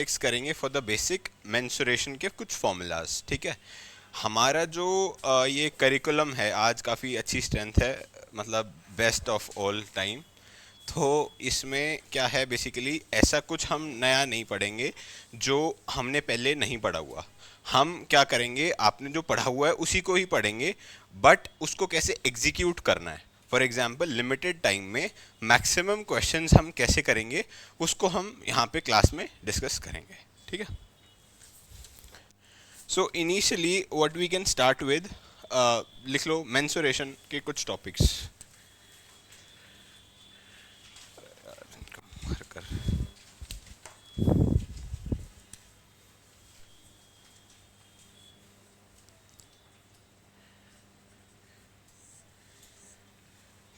Fix करेंगे for the basic mensuration के कुछ फॉर्मूलाज। ठीक है, हमारा जो ये करिकुलम है आज काफ़ी अच्छी स्ट्रेंथ है, मतलब बेस्ट ऑफ ऑल टाइम। तो इसमें क्या है, बेसिकली ऐसा कुछ हम नया नहीं पढ़ेंगे जो हमने पहले नहीं पढ़ा हुआ। हम क्या करेंगे, आपने जो पढ़ा हुआ है उसी को ही पढ़ेंगे, बट उसको कैसे एग्जीक्यूट करना है। फॉर एग्जाम्पल लिमिटेड टाइम में मैक्सिमम क्वेश्चंस हम कैसे करेंगे, उसको हम यहाँ पे क्लास में डिस्कस करेंगे। ठीक है, so initially what we can start with, लिख लो मेंसुरेशन के कुछ टॉपिक्स।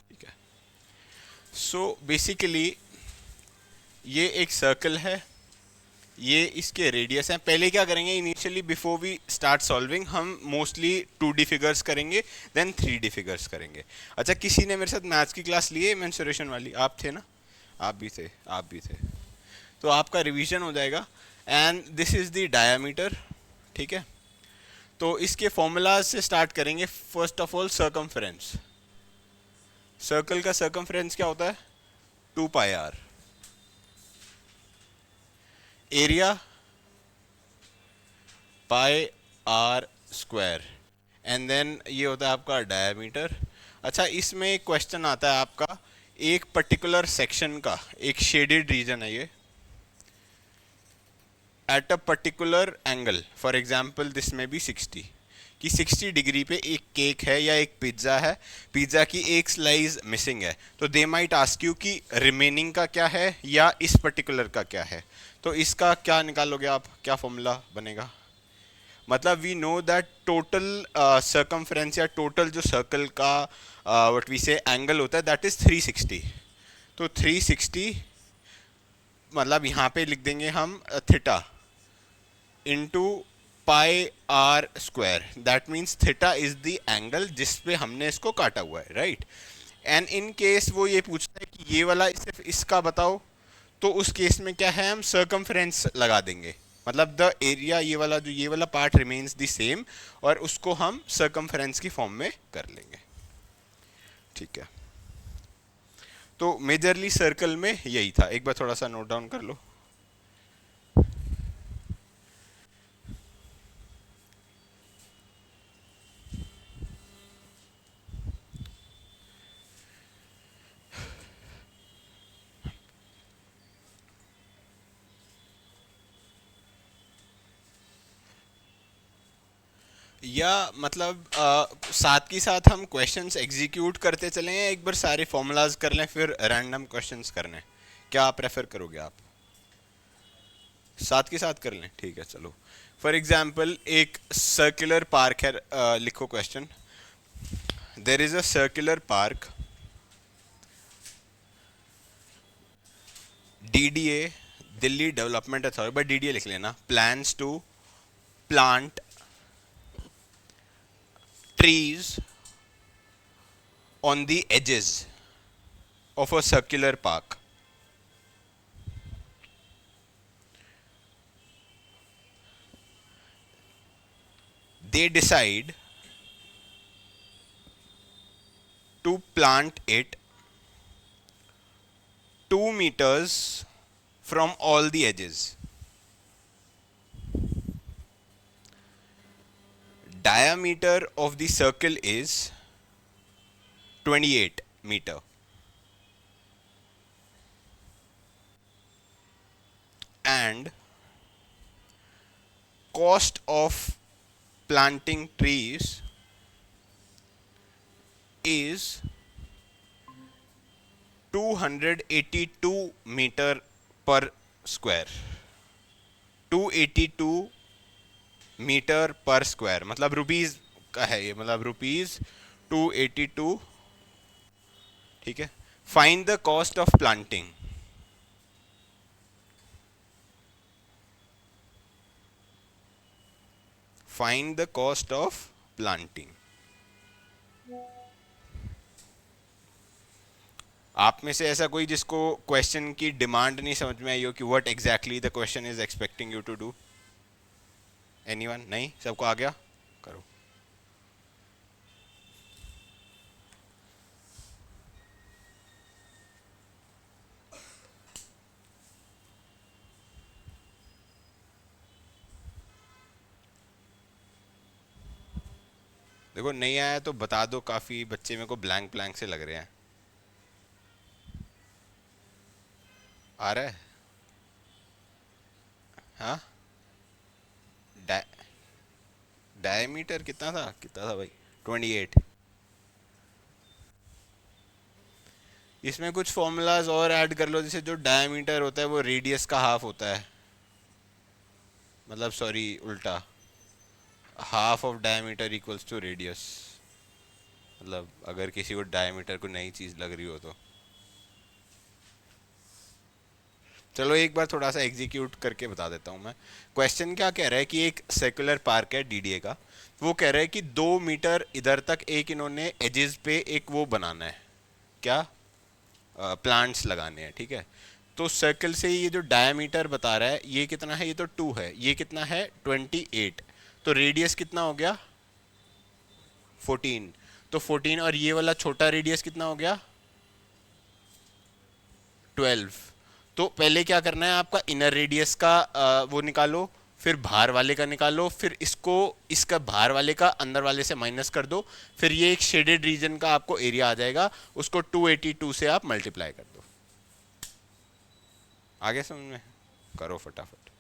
ठीक है, सो बेसिकली ये एक सर्कल है, ये इसके रेडियस हैं। पहले क्या करेंगे, initially before we start solving हम मोस्टली 2D फिगर्स करेंगे, देन 3D फिगर्स करेंगे। अच्छा, किसी ने मेरे साथ मैथ्स की क्लास ली है मेंसुरेशन वाली? आप थे ना? आप भी थे, आप भी थे। तो आपका रिवीजन हो जाएगा। And this is the diameter. ठीक है, तो इसके फॉर्मूलाज से स्टार्ट करेंगे। First of all circumference, circle का सर्कमफ्रेंस क्या होता है? 2πr। Area πr²। And then ये होता है आपका डायमीटर। अच्छा, इसमें एक क्वेश्चन आता है आपका, एक पर्टिकुलर सेक्शन का, एक शेडेड रीजन है ये, at a particular angle, for example this में भी 60, कि 60 डिग्री पे एक केक है या एक पिज्ज़ा है, पिज्ज़ा की एक स्लाइस मिसिंग है, तो दे माइट आस्क यू कि रिमेनिंग का क्या है या इस पर्टिकुलर का क्या है। तो इसका क्या निकालोगे आप, क्या फॉर्मूला बनेगा? मतलब we know that total circumference या टोटल जो सर्कल का व्हाट वी से एंगल होता है दैट इज 360। तो 360 मतलब यहाँ पे लिख देंगे हम theta into πr²। That means theta is the angle जिस पे हमने इसको काटा हुआ है, राइट। एंड इन केस वो ये पूछता है कि ये वाला सिर्फ इसका बताओ, तो उस केस में क्या है, हम सर्कमफ्रेंस लगा देंगे। मतलब द एरिया, ये वाला जो ये वाला पार्ट रिमेन्स द सेम, और उसको हम सर्कमफ्रेंस की फॉर्म में कर लेंगे। ठीक है, तो मेजरली सर्कल में यही था। एक बार थोड़ा सा नोट डाउन कर लो। या मतलब साथ के साथ हम क्वेश्चंस एग्जीक्यूट करते चलें, या एक बार सारे फॉर्मूलाज कर लें फिर रैंडम क्वेश्चंस करने, क्या प्रेफर करोगे आप? साथ के साथ कर लें, ठीक है चलो। फॉर एग्जाम्पल एक सर्कुलर पार्क है, लिखो question. There is a circular park, DDA, Delhi development authority, but DDA लिख लेना, plans to plant trees on the edges of a circular park. They decide to plant it 2 meters from all the edges. Diameter of the circle is 28 meter. And cost of planting trees is 282 meter per square. 282 metre पर square, मतलब rupees का है ये, मतलब rupees 282। ठीक है, find the cost of planting. Find the cost of planting. आप में से ऐसा कोई जिसको क्वेश्चन की डिमांड नहीं समझ में आई हो कि what exactly the question is expecting you to do? Anyone? नहीं, सबको आ गया? करो। देखो नहीं आया तो बता दो, काफी बच्चे मेरे को ब्लैंक ब्लैंक से लग रहे हैं। आ रहा है? हाँ। डायमीटर कितना था भाई? 28। इसमें कुछ फॉर्मूलाज और ऐड कर लो, जैसे जो डायमीटर होता है वो रेडियस का हाफ होता है, मतलब सॉरी उल्टा, half of diameter equals to radius. मतलब अगर किसी को डायमीटर को नई चीज लग रही हो तो चलो एक बार थोड़ा सा एग्जीक्यूट करके बता देता हूँ मैं। क्वेश्चन क्या कह रहा है कि एक सर्कुलर पार्क है डीडीए का, वो कह रहा है कि 2 मीटर इधर तक एक इन्होंने एजेस पे एक वो बनाना है, क्या प्लांट्स लगाने हैं, ठीक है। तो सर्कल से ये जो डायमीटर बता रहा है ये कितना है, ये तो 2 है, ये कितना है 28, तो रेडियस कितना हो गया 14, तो 14 और ये वाला छोटा रेडियस कितना हो गया 12। तो पहले क्या करना है आपका, इनर रेडियस का वो निकालो, फिर बाहर वाले का निकालो, फिर इसको इसका बाहर वाले का अंदर वाले से माइनस कर दो, फिर ये एक शेडेड रीजन का आपको एरिया आ जाएगा, उसको 282 से आप मल्टीप्लाई कर दो। आगे समझ में? करो फटाफट।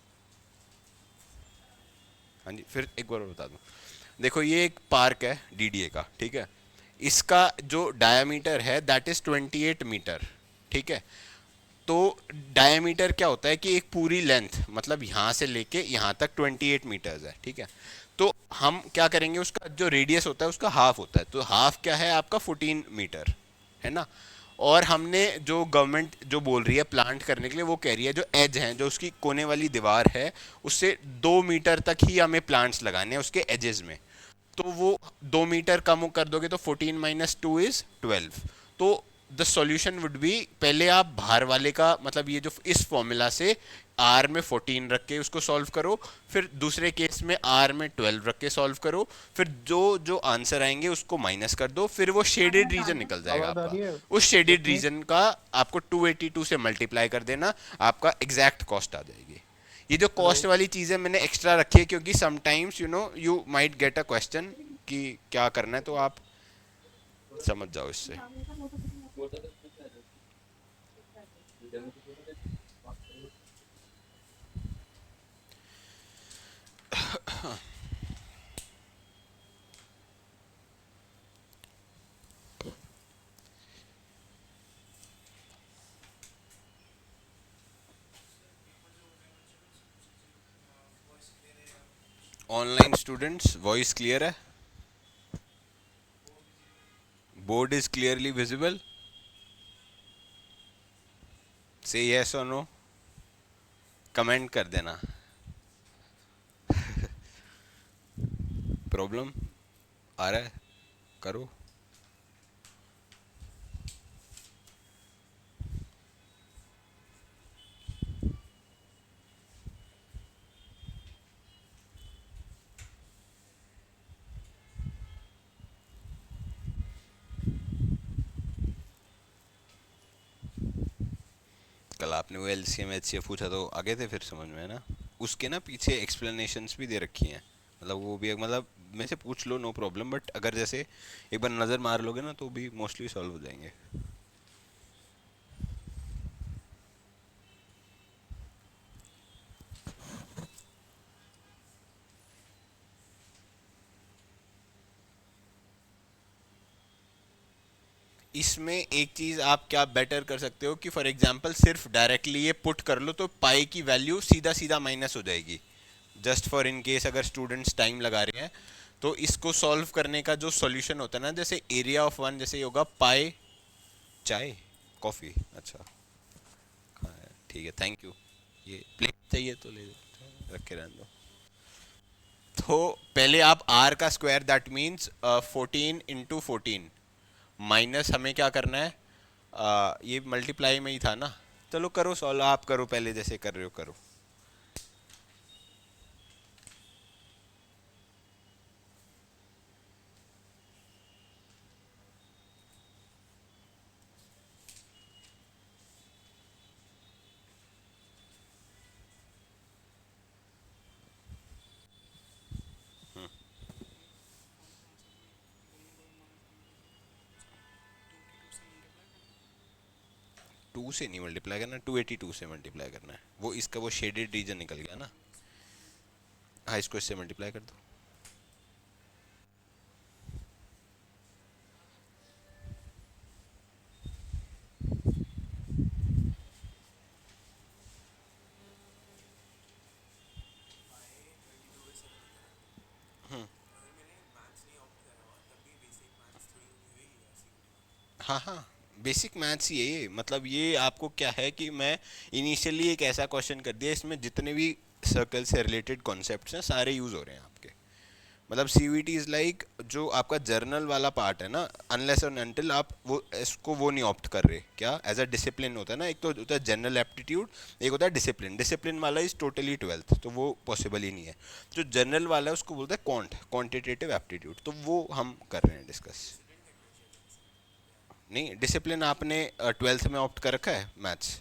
हाँ जी, फिर एक बार और बता दूं। देखो ये एक पार्क है डीडीए का, ठीक है। इसका जो डायामीटर है दैट इज 28 मीटर, ठीक है। तो डायमीटर क्या होता है कि एक पूरी लेंथ, मतलब यहाँ से लेके यहाँ तक 28 मीटर्स है, ठीक है। तो हम क्या करेंगे, उसका जो रेडियस होता है उसका हाफ होता है, तो हाफ क्या है आपका 14 मीटर, है ना। और हमने जो गवर्नमेंट जो बोल रही है प्लांट करने के लिए, वो कह रही है जो एज है, जो उसकी कोने वाली दीवार है, उससे 2 मीटर तक ही हमें प्लांट्स लगाने हैं उसके एजेस में। तो वो 2 मीटर कम कर दोगे तो 14 माइनस 2 इज 12। तो द सॉल्यूशन वुड बी, पहले आप बाहर वाले का मतलब ये जो इस फॉर्मूला से आर में 14 रख के उसको सॉल्व करो, फिर दूसरे केस में आर में 12 रख के सॉल्व करो, फिर जो जो आंसर आएंगे उसको माइनस कर दो, फिर वो शेडेड रीजन निकल जाएगा आवाज आ आपका। रही है? उस शेडेड रोशनी। रीजन का आपको 282 से मल्टीप्लाई कर देना, आपका एग्जैक्ट कॉस्ट आ जाएगी। ये जो हेलो। कॉस्ट वाली चीज़ है मैंने एक्स्ट्रा रखी है, क्योंकि sometimes you might get a question कि क्या करना है, तो आप समझ जाओ इससे। ऑनलाइन स्टूडेंट्स वॉइस क्लियर है? Board is clearly visible? से यस और नो, कमेंट कर देना। प्रॉब्लम आ रहा है? करो। कल आपने वो एलसीएम एचसीएफ पूछा तो आगे थे, फिर समझ में है ना। उसके ना पीछे एक्सप्लेनेशंस भी दे रखी हैं, मतलब वो भी मतलब में से पूछ लो, नो प्रॉब्लम, बट अगर जैसे एक बार नज़र मार लोगे ना तो भी मोस्टली सॉल्व हो जाएंगे। इसमें एक चीज आप क्या बेटर कर सकते हो कि फॉर एग्जांपल सिर्फ डायरेक्टली ये पुट कर लो, तो पाई की वैल्यू सीधा सीधा माइनस हो जाएगी, जस्ट फॉर इन केस अगर स्टूडेंट्स टाइम लगा रहे हैं। तो इसको सॉल्व करने का जो सॉल्यूशन होता है ना, जैसे एरिया ऑफ वन, जैसे ये होगा पाई, चाय कॉफी, अच्छा हाँ, ठीक है थैंक यू। ये प्लेट चाहिए तो ले रख के रहने दो। तो पहले आप आर का square that means 14 into 14 minus हमें क्या करना है ये मल्टीप्लाई में ही था ना। चलो करो सॉल्व, आप करो पहले जैसे कर रहे हो करो। टू से नहीं मल्टीप्लाई करना, 282 से मल्टीप्लाई करना है। वो इसका वो शेडेड रीजन निकल गया ना। हाँ, इसको इससे मल्टीप्लाई कर दो। हाँ हाँ, बेसिक मैथ्स ही है ये। मतलब ये आपको क्या है कि मैं इनिशियली एक ऐसा क्वेश्चन कर दिया, इसमें जितने भी सर्कल से रिलेटेड कॉन्सेप्ट्स हैं सारे यूज हो रहे हैं आपके। मतलब सीवीटी इज लाइक जो आपका जर्नल वाला पार्ट है ना, अनलेस और अनटिल आप वो इसको वो नहीं ऑप्ट कर रहे क्या एज अ डिसिप्लिन होता है ना। एक तो होता है जनरल एप्टीट्यूड, एक होता है डिसिप्लिन। डिसिप्लिन वाला इज टोटली 12th, तो वो पॉसिबल ही नहीं है। जो जनरल वाला है उसको बोलते हैं क्वांटिटेटिव एप्टीट्यूड, तो वो हम कर रहे हैं डिस्कस। नहीं, डिसिप्लिन आपने 12th में ऑप्ट कर रखा है मैथ्स।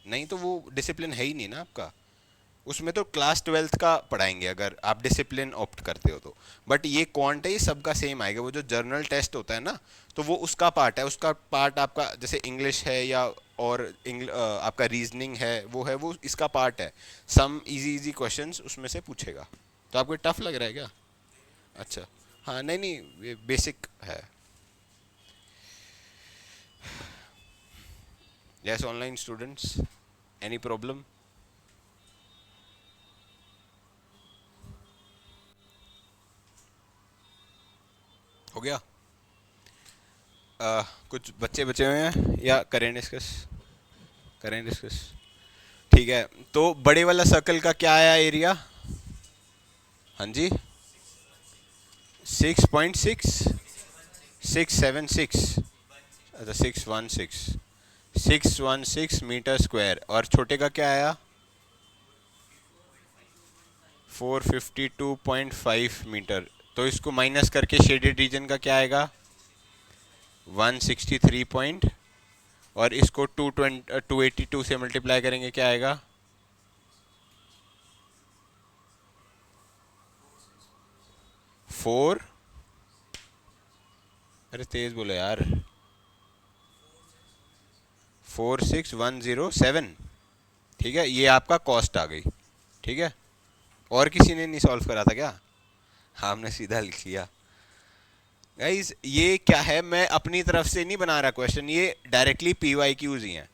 नहीं तो वो डिसिप्लिन है ही नहीं ना आपका। उसमें तो क्लास 12th का पढ़ाएंगे अगर आप डिसिप्लिन ऑप्ट करते हो तो। बट ये क्वांट है, ये सबका सेम आएगा। वो जो जर्नल टेस्ट होता है ना, तो वो उसका पार्ट है। उसका पार्ट आपका जैसे इंग्लिश है या और आपका रीजनिंग है, वो इसका पार्ट है। सम इजी इजी क्वेश्चंस उसमें से पूछेगा। तो आपको टफ लग रहा है क्या? अच्छा। हाँ, नहीं नहीं, ये बेसिक है। Yes, online students, any problem? हो गया? कुछ बच्चे बचे हुए हैं या करें डिस्कस? करें डिस्कस। ठीक है। तो बड़े वाला सर्कल का क्या आया एरिया? हाँ जी, 6.6, 676। अच्छा, 616 मीटर स्क्वायर। और छोटे का क्या आया? 452.5 मीटर। तो इसको माइनस करके शेडेड रीजन का क्या आएगा? 163 पॉइंट। और इसको 282 से मल्टीप्लाई करेंगे, क्या आएगा? 4, अरे तेज बोलो यार, 46107। ठीक है, ये आपका कॉस्ट आ गई। ठीक है। और किसी ने नहीं सॉल्व करा था क्या? हाँ, हमने सीधा लिख लिया। गाइस ये क्या है, मैं अपनी तरफ से नहीं बना रहा क्वेश्चन, ये डायरेक्टली पीवाई क्यूज ही हैं।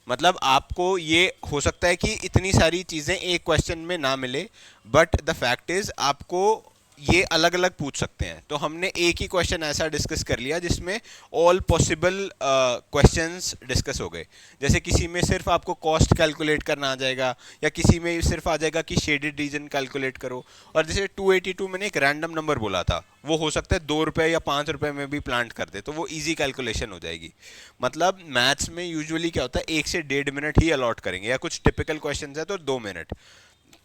मतलब आपको ये हो सकता है कि इतनी सारी चीज़ें एक क्वेश्चन में ना मिले, बट द फैक्ट इज आपको ये अलग अलग पूछ सकते हैं। तो हमने एक ही क्वेश्चन ऐसा डिस्कस कर लिया जिसमें ऑल पॉसिबल क्वेश्चंस डिस्कस हो गए। जैसे किसी में सिर्फ आपको कॉस्ट कैलकुलेट करना आ जाएगा, या किसी में सिर्फ आ जाएगा कि शेडेड रीजन कैलकुलेट करो। और जैसे 282 मैंने एक रैंडम नंबर बोला था, वो हो सकता है 2 रुपए या 5 रुपए में भी प्लांट कर दे, तो वो इजी कैलकुलेशन हो जाएगी। मतलब मैथ्स में यूजुअली क्या होता है, 1 से 1.5 मिनट ही अलॉट करेंगे, या कुछ टिपिकल क्वेश्चन है तो 2 मिनट।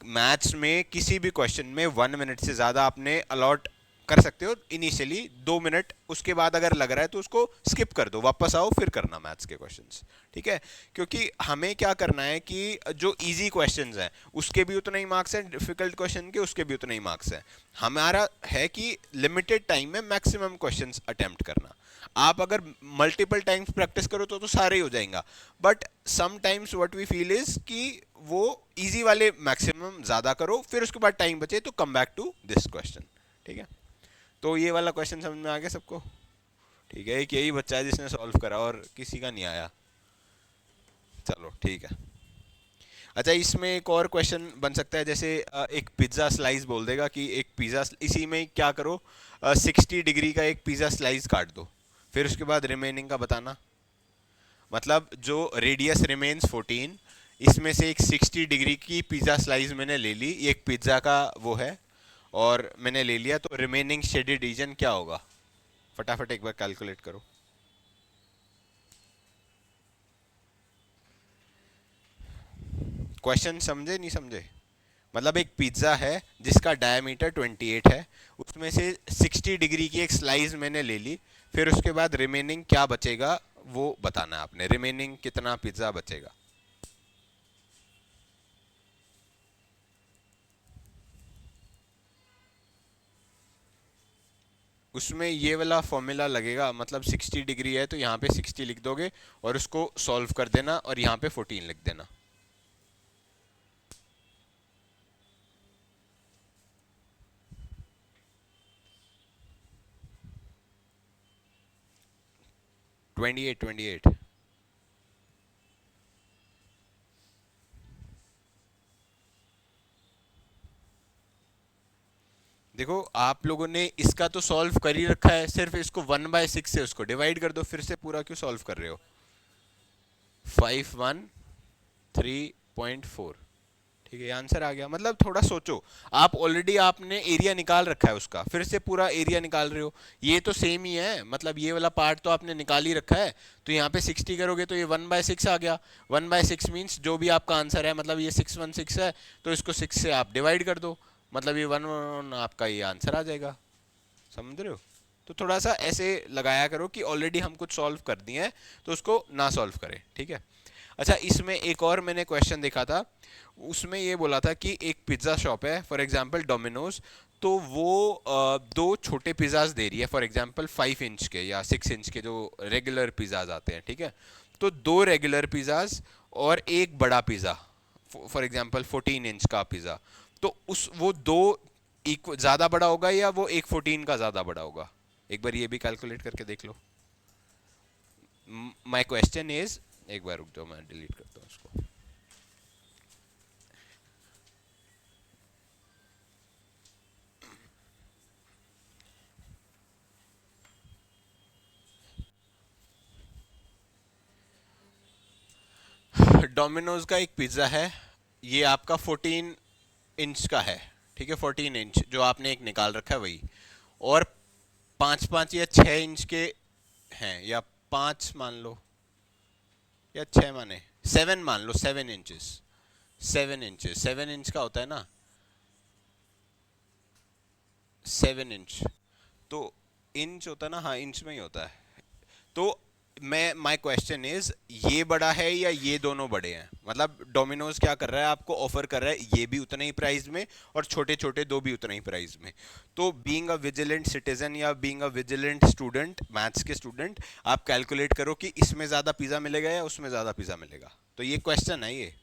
मैथ्स में किसी भी क्वेश्चन में 1 मिनट से ज़्यादा आपने अलॉट कर सकते हो इनिशियली, 2 मिनट। उसके बाद अगर लग रहा है तो उसको स्किप कर दो, वापस आओ फिर करना मैथ्स के क्वेश्चंस। ठीक है, क्योंकि हमें क्या करना है कि जो इजी क्वेश्चंस हैं उसके भी उतना ही मार्क्स हैं, डिफिकल्ट क्वेश्चन के उसके भी उतना ही मार्क्स हैं। हमारा है कि लिमिटेड टाइम में मैक्सिमम क्वेश्चंस अटेम्प्ट करना। आप अगर मल्टीपल टाइम्स प्रैक्टिस करो तो सारे ही हो जाएगा। But sometimes what we feel is कि वो इजी वाले मैक्सिमम ज़्यादा करो, फिर उसके बाद टाइम बचे तो come back to this question. ठीक है, तो ये वाला क्वेश्चन समझ में आ गया सबको? ठीक है, एक यही बच्चा है जिसने सॉल्व करा और किसी का नहीं आया। चलो ठीक है। अच्छा, इसमें एक और क्वेश्चन बन सकता है, जैसे एक पिज्ज़ा स्लाइस बोल देगा कि एक पिज़्ज़ा, इसी में क्या करो, 60 डिग्री का एक पिज़्ज़ा स्लाइस काट दो, फिर उसके बाद रिमेनिंग का बताना। मतलब जो रेडियस रिमेन्स 14, इसमें से एक 60 डिग्री की पिज़्ज़ा स्लाइस मैंने ले ली, ये एक पिज़्ज़ा का वो है और मैंने ले लिया, तो रिमेनिंग शेडेड रीजन क्या होगा? फटाफट एक बार कैलकुलेट करो। क्वेश्चन समझे नहीं समझे? मतलब एक पिज्ज़ा है जिसका डायमीटर 28 है, उसमें से 60 डिग्री की एक स्लाइस मैंने ले ली, फिर उसके बाद रिमेनिंग क्या बचेगा वो बताना है आपने, रिमेनिंग कितना पिज्ज़ा बचेगा। उसमें ये वाला फॉर्मूला लगेगा, मतलब 60 डिग्री है तो यहाँ पे 60 लिख दोगे और उसको सॉल्व कर देना और यहाँ पे 14 लिख देना। Twenty eight 28। देखो आप लोगों ने इसका तो सॉल्व कर ही रखा है, सिर्फ इसको 1/6 से उसको डिवाइड कर दो, फिर से पूरा क्यों सॉल्व कर रहे हो? 5113.4, ठीक है, ये आंसर आ गया। मतलब थोड़ा सोचो, आप ऑलरेडी आपने एरिया निकाल रखा है उसका, फिर से पूरा एरिया निकाल रहे हो, ये तो सेम ही है, मतलब ये वाला पार्ट तो आपने निकाल ही रखा है, तो यहाँ पे 60 करोगे तो ये 1/6 आ गया। 1/6 मीन्स जो भी आपका आंसर है, मतलब ये 616 है तो इसको 6 से आप डिवाइड कर दो, मतलब ये 1 आपका ये आंसर आ जाएगा। समझ रहे हो? तो थोड़ा सा ऐसे लगाया करो कि ऑलरेडी हम कुछ सॉल्व कर दिए हैं तो उसको ना सॉल्व करें, ठीक है। अच्छा, इसमें एक और मैंने क्वेश्चन देखा था, उसमें ये बोला था कि एक पिज्ज़ा शॉप है फॉर एग्जांपल डोमिनोज, तो वो दो छोटे पिज़्ज़ाज दे रही है, फॉर एग्जांपल 5 इंच के या 6 इंच के जो रेगुलर पिज़्ज़ाज आते हैं, ठीक है। तो दो रेगुलर पिज़्ज़ाज और एक बड़ा पिज़्ज़ा, फॉर एग्जांपल 14 इंच का पिज़्ज़ा, तो उस वो दो ज़्यादा बड़ा होगा या वो एक 14 का ज़्यादा बड़ा होगा? एक बार ये भी कैलकुलेट करके देख लो। माई क्वेश्चन इज, एक बार रुक जाओ मैं डिलीट करता हूँ उसको। डोमिनोज का एक पिज्ज़ा है, ये आपका 14 इंच का है, ठीक है, 14 इंच जो आपने एक निकाल रखा है वही, और 5 5 या 6 इंच के हैं, या 5 मान लो या 6 माने, 7 मान लो, 7 इंचेस, 7 इंचेस, 7 इंच का होता है ना, 7 इंच, तो इंच होता है ना, हाँ इंच में ही होता है। तो मैं माय क्वेश्चन इज, ये बड़ा है या ये दोनों बड़े हैं? मतलब डोमिनोज क्या कर रहा है, आपको ऑफर कर रहा है ये भी उतने ही प्राइस में और छोटे छोटे दो भी उतने ही प्राइस में। तो बीइंग अ विजिलेंट सिटीजन या being a vigilant student, maths के स्टूडेंट, आप कैलकुलेट करो कि इसमें ज़्यादा पिज़्ज़ा मिलेगा या उसमें ज़्यादा पिज़्ज़ा मिलेगा। तो ये क्वेश्चन है ये।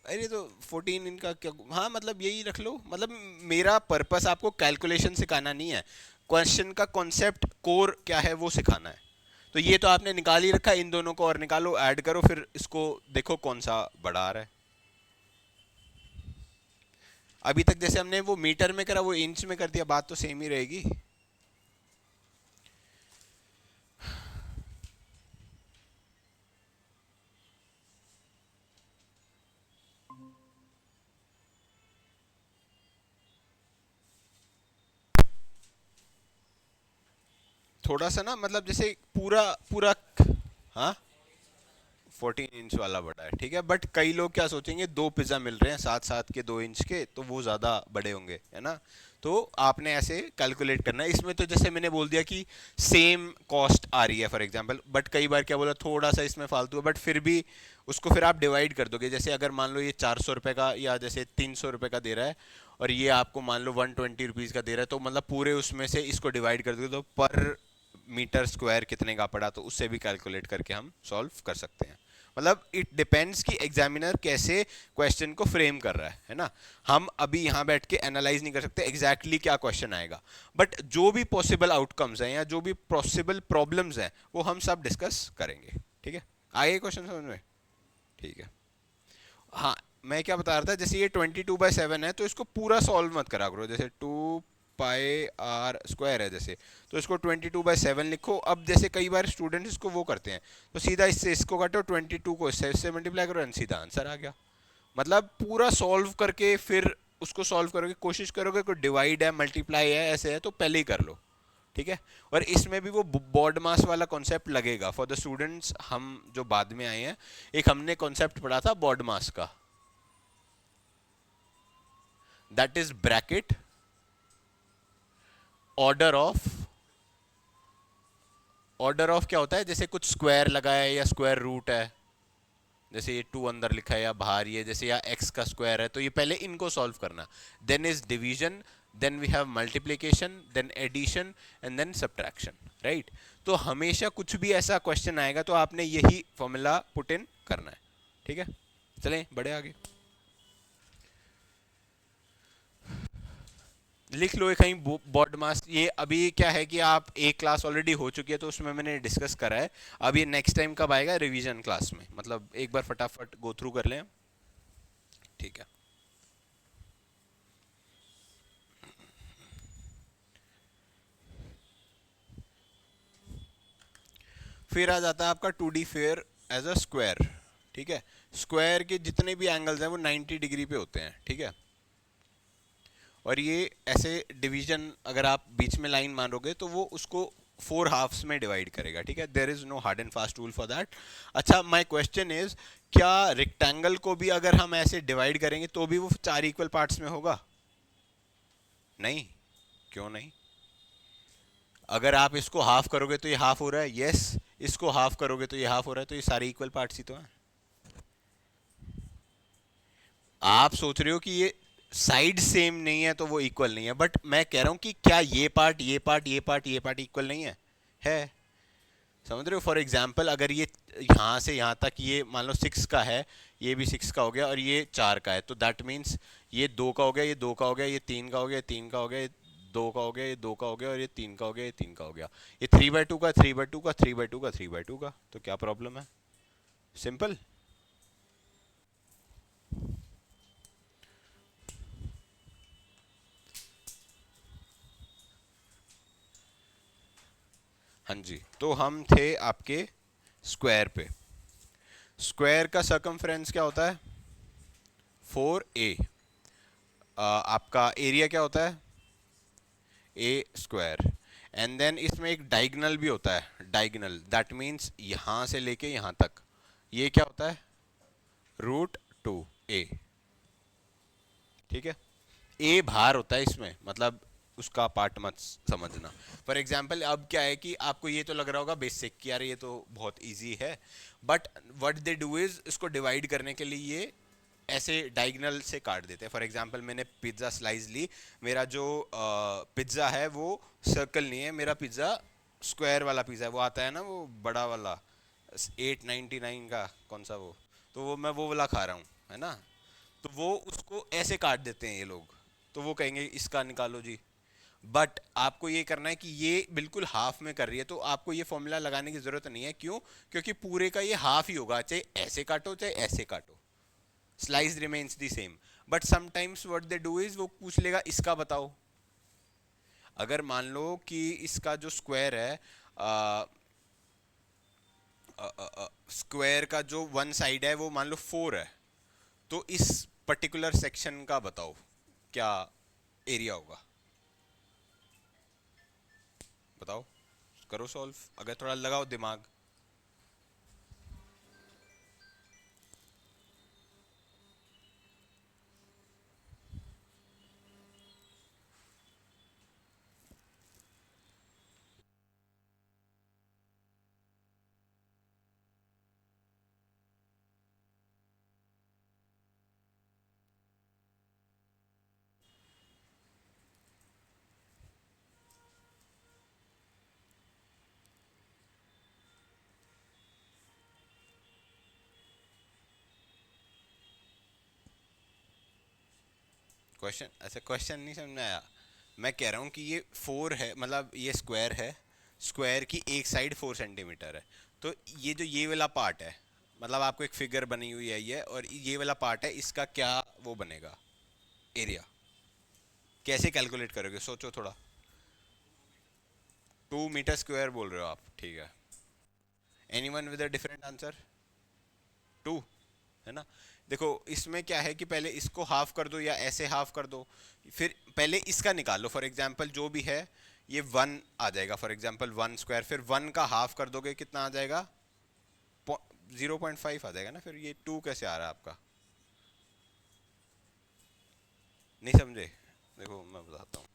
अरे तो 14 इनका क्या, हाँ मतलब यही रख लो, मतलब मेरा पर्पस आपको कैलकुलेशन सिखाना नहीं है, क्वेश्चन का कॉन्सेप्ट कोर क्या है वो सिखाना है। तो ये तो आपने निकाल ही रखा है, इन दोनों को और निकालो, ऐड करो, फिर इसको देखो कौन सा बड़ा आ रहा है। अभी तक जैसे हमने वो मीटर में करा वो इंच में कर दिया, बात तो सेम ही रहेगी। थोड़ा सा ना, मतलब जैसे पूरा पूरा, हाँ 14 इंच वाला बड़ा है, ठीक है, बट कई लोग क्या सोचेंगे, दो पिज्ज़ा मिल रहे हैं साथ साथ के 2 इंच के, तो वो ज़्यादा बड़े होंगे, है ना। तो आपने ऐसे कैलकुलेट करना है। इसमें तो जैसे मैंने बोल दिया कि सेम कॉस्ट आ रही है फॉर एग्जांपल, बट कई बार क्या बोला, थोड़ा सा इसमें फालतू है, बट फिर भी उसको फिर आप डिवाइड कर दोगे। जैसे अगर मान लो ये 400 रुपये का या जैसे 300 रुपये का दे रहा है, और ये आपको मान लो 120 रुपीज़ का दे रहा है, तो मतलब पूरे उसमें से इसको डिवाइड कर दोगे तो पर मीटर स्क्वायर कितने का पड़ा, तो उससे भी कैलकुलेट करके हम सॉल्व कर सकते हैं। मतलब इट डिपेंड्स कि एग्जामिनर कैसे क्वेश्चन को फ्रेम कर रहा है ना। हम अभी यहाँ बैठ के एनालाइज नहीं कर सकते एग्जैक्टली क्या क्वेश्चन आएगा, बट जो भी पॉसिबल आउटकम्स हैं या जो भी पॉसिबल प्रॉब्लम्स हैं वो हम सब डिस्कस करेंगे, ठीक है। आगे क्वेश्चन समझ में? ठीक है। हाँ, मैं क्या बता रहा था, जैसे ये 22/7 है तो इसको पूरा सॉल्व मत करा करो, जैसे 2πr² है जैसे, तो इसको 22/7 लिखो। अब जैसे कई बार स्टूडेंट्स इसको वो करते हैं, तो सीधा इससे इसको काटो, 22 को इससे मल्टीप्लाई करो, सीधा आंसर आ गया। मतलब पूरा सॉल्व करके फिर उसको सॉल्व करोगे, कोशिश करोगे कोई डिवाइड है, मल्टीप्लाई है, ऐसे है तो पहले ही कर लो, ठीक है। और इसमें भी वो बॉड मास वाला कॉन्सेप्ट लगेगा फॉर द स्टूडेंट्स, हम जो बाद में आए हैं। एक हमने कॉन्सेप्ट पढ़ा था बॉड मास का, that is bracket order of क्या होता है, जैसे कुछ स्क्वायर लगा है या स्क्वायर रूट है, जैसे ये 2 अंदर लिखा है या बाहर ये, जैसे या x का स्क्वायर है, तो ये पहले इनको सॉल्व करना, then is division, then we have multiplication, then addition and then subtraction, right. तो हमेशा कुछ भी ऐसा क्वेश्चन आएगा तो आपने यही फॉर्मूला पुट इन करना है, ठीक है। चलें बढ़े आगे, लिख लो कहीं बॉड मास। ये अभी क्या है कि आप एक क्लास ऑलरेडी हो चुकी है तो उसमें मैंने डिस्कस करा है। अब ये नेक्स्ट टाइम कब आएगा, रिवीजन क्लास में, मतलब एक बार फटाफट गो थ्रू कर लें, ठीक है। फिर आ जाता है आपका 2D figure as a square, ठीक है। स्क्वायर के जितने भी एंगल्स हैं वो 90 डिग्री पे होते हैं, ठीक है। और ये ऐसे डिवीजन अगर आप बीच में लाइन मारोगे तो वो उसको 4 हाफ्स में डिवाइड करेगा, ठीक है। There is no hard and fast rule for that. अच्छा, माय क्वेश्चन इज, क्या रेक्टेंगल को भी अगर हम ऐसे डिवाइड करेंगे तो भी वो 4 इक्वल पार्ट्स में होगा? नहीं, क्यों नहीं? अगर आप इसको हाफ करोगे तो ये हाफ हो रहा है, यस। इसको हाफ करोगे तो ये हाफ हो रहा है, तो ये सारे इक्वल पार्ट्स ही तो हैं। आप सोच रहे हो कि ये साइड सेम नहीं है तो वो इक्वल नहीं है, बट मैं कह रहा हूं कि क्या ये पार्ट ये पार्ट ये पार्ट ये पार्ट इक्वल नहीं है। समझ रहे हो? फॉर एग्जाम्पल अगर ये यहाँ से यहाँ तक ये मान लो 6 का है, ये भी 6 का हो गया और ये 4 का है, तो दैट मीन्स ये 2 का हो गया, ये 2 का हो गया, ये 3 का हो गया, ये 3 का हो गया, ये 2 का हो गया, ये 2 का हो गया और ये 3 का हो गया, ये 3 का हो गया, ये 3/2 का, 3/2 का, 3/2 का, 3/2 का। तो क्या प्रॉब्लम है? सिंपल। हाँ जी, तो हम थे आपके स्क्वायर पे। स्क्वायर का सर्कमफ्रेंस क्या होता है? 4a। आपका एरिया क्या होता है? ए स्क्वायर। एंड देन इसमें एक डायगनल भी होता है, डायगनल दैट मीन्स यहां से लेके यहां तक, ये क्या होता है? √2a, ठीक है। ए बाहर होता है इसमें, मतलब उसका पार्ट मत समझना। फॉर एग्जाम्पल अब क्या है कि आपको ये तो लग रहा होगा बेसिक कि यार ये तो बहुत इजी है, but what they do is इसको डिवाइड करने के लिए ये ऐसे डायगनल से काट देते हैं। फॉर एग्जाम्पल मैंने पिज्ज़ा स्लाइस ली, मेरा जो पिज्ज़ा है वो सर्कल नहीं है, मेरा पिज्ज़ा स्क्वायर वाला पिज़्ज़ा है, वो आता है ना वो बड़ा वाला 899 का, कौन सा वो, तो वो मैं वो वाला खा रहा हूँ, है ना। तो वो उसको ऐसे काट देते हैं ये लोग, तो वो कहेंगे इसका निकालो जी। बट आपको ये करना है कि ये बिल्कुल हाफ में कर रही है, तो आपको ये फॉर्मूला लगाने की जरूरत नहीं है। क्यों? क्योंकि पूरे का ये हाफ ही होगा, चाहे ऐसे काटो चाहे ऐसे काटो, slice remains the same. But sometimes what they do is वो पूछ लेगा इसका बताओ। अगर मान लो कि इसका जो स्क्वायर है, स्क्वायर का जो वन साइड है वो मान लो 4 है, तो इस पर्टिकुलर सेक्शन का बताओ क्या एरिया होगा? बताओ, करो सॉल्व, अगर थोड़ा लगाओ दिमाग। क्वेश्चन ऐसे क्वेश्चन नहीं समझ में आया। मैं कह रहा हूँ कि ये 4 है, मतलब ये स्क्वायर है, स्क्वायर की एक साइड 4 सेंटीमीटर है, तो ये जो ये वाला पार्ट है, मतलब आपको एक फिगर बनी हुई है ये, और ये वाला पार्ट है, इसका क्या वो बनेगा एरिया? कैसे कैलकुलेट करोगे, सोचो थोड़ा। 2 मीटर स्क्वायर बोल रहे हो आप, ठीक है। Anyone with a different answer? 2, है ना। देखो इसमें क्या है कि पहले इसको हाफ कर दो या ऐसे हाफ कर दो, फिर पहले इसका निकालो। फॉर एग्जांपल जो भी है, ये 1 आ जाएगा फॉर एग्जांपल 1 स्क्वायर, फिर 1 का हाफ कर दोगे कितना आ जाएगा, 0.5 आ जाएगा ना। फिर ये 2 कैसे आ रहा है आपका, नहीं समझे? देखो मैं बताता हूँ।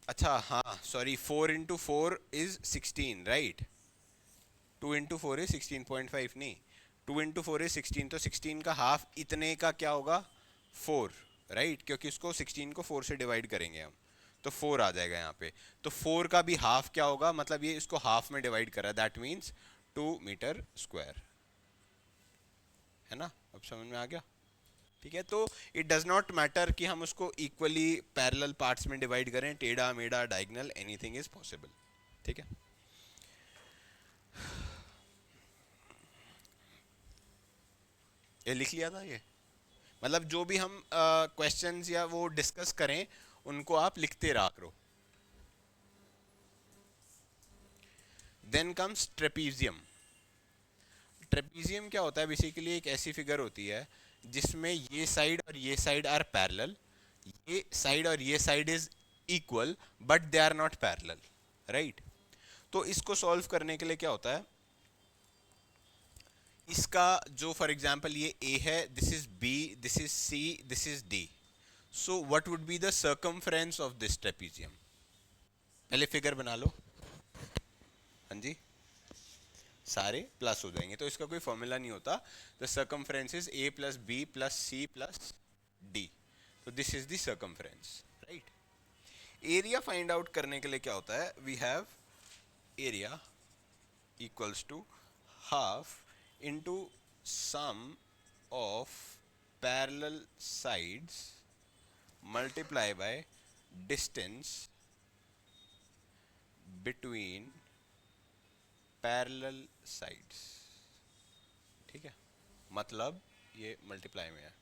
अच्छा हाँ sorry, 4 into 4 is 16 right, 2 into 4 is 16.5 नहीं, 2 into 4 इज 16, तो 16 का हाफ इतने का क्या होगा 4 राइट, क्योंकि उसको 16 को 4 से डिवाइड करेंगे हम, तो 4 आ जाएगा यहाँ पे। तो 4 का भी हाफ क्या होगा, मतलब ये इसको हाफ में डिवाइड करा, दैट मीन्स 2 मीटर स्क्वायर, है ना? अब समझ में आ गया? ठीक है, तो इट डज नॉट मैटर कि हम उसको इक्वली पैरेलल पार्ट्स में डिवाइड करें, टेढ़ा मेढ़ा डायगोनल, एनीथिंग इज पॉसिबल। ठीक है, ये लिख लिया था ये, मतलब जो भी हम क्वेश्चंस या वो डिस्कस करें उनको आप लिखते रहा करो। Then comes trapezium. ट्रेपीजियम क्या होता है, बेसिकली एक ऐसी फिगर होती है जिसमें ये साइड और ये साइड आर पैरेलल, ये साइड और ये side is equal but they are not parallel, right? तो इसको सॉल्व करने के लिए क्या होता है, इसका जो फॉर एग्जांपल ये ए है, this is B, this is C, this is D, so what would be the circumference of this trapezium? पहले फिगर बना लो। हाँ जी, सारे प्लस हो जाएंगे, तो इसका कोई फॉर्मूला नहीं होता। The circumference is a plus b plus c plus d, तो this is the circumference, right? Area find out करने के लिए क्या होता है, we have area equals to half into sum of parallel sides multiply by distance between parallel sides. ठीक है, मतलब ये मल्टीप्लाई में है,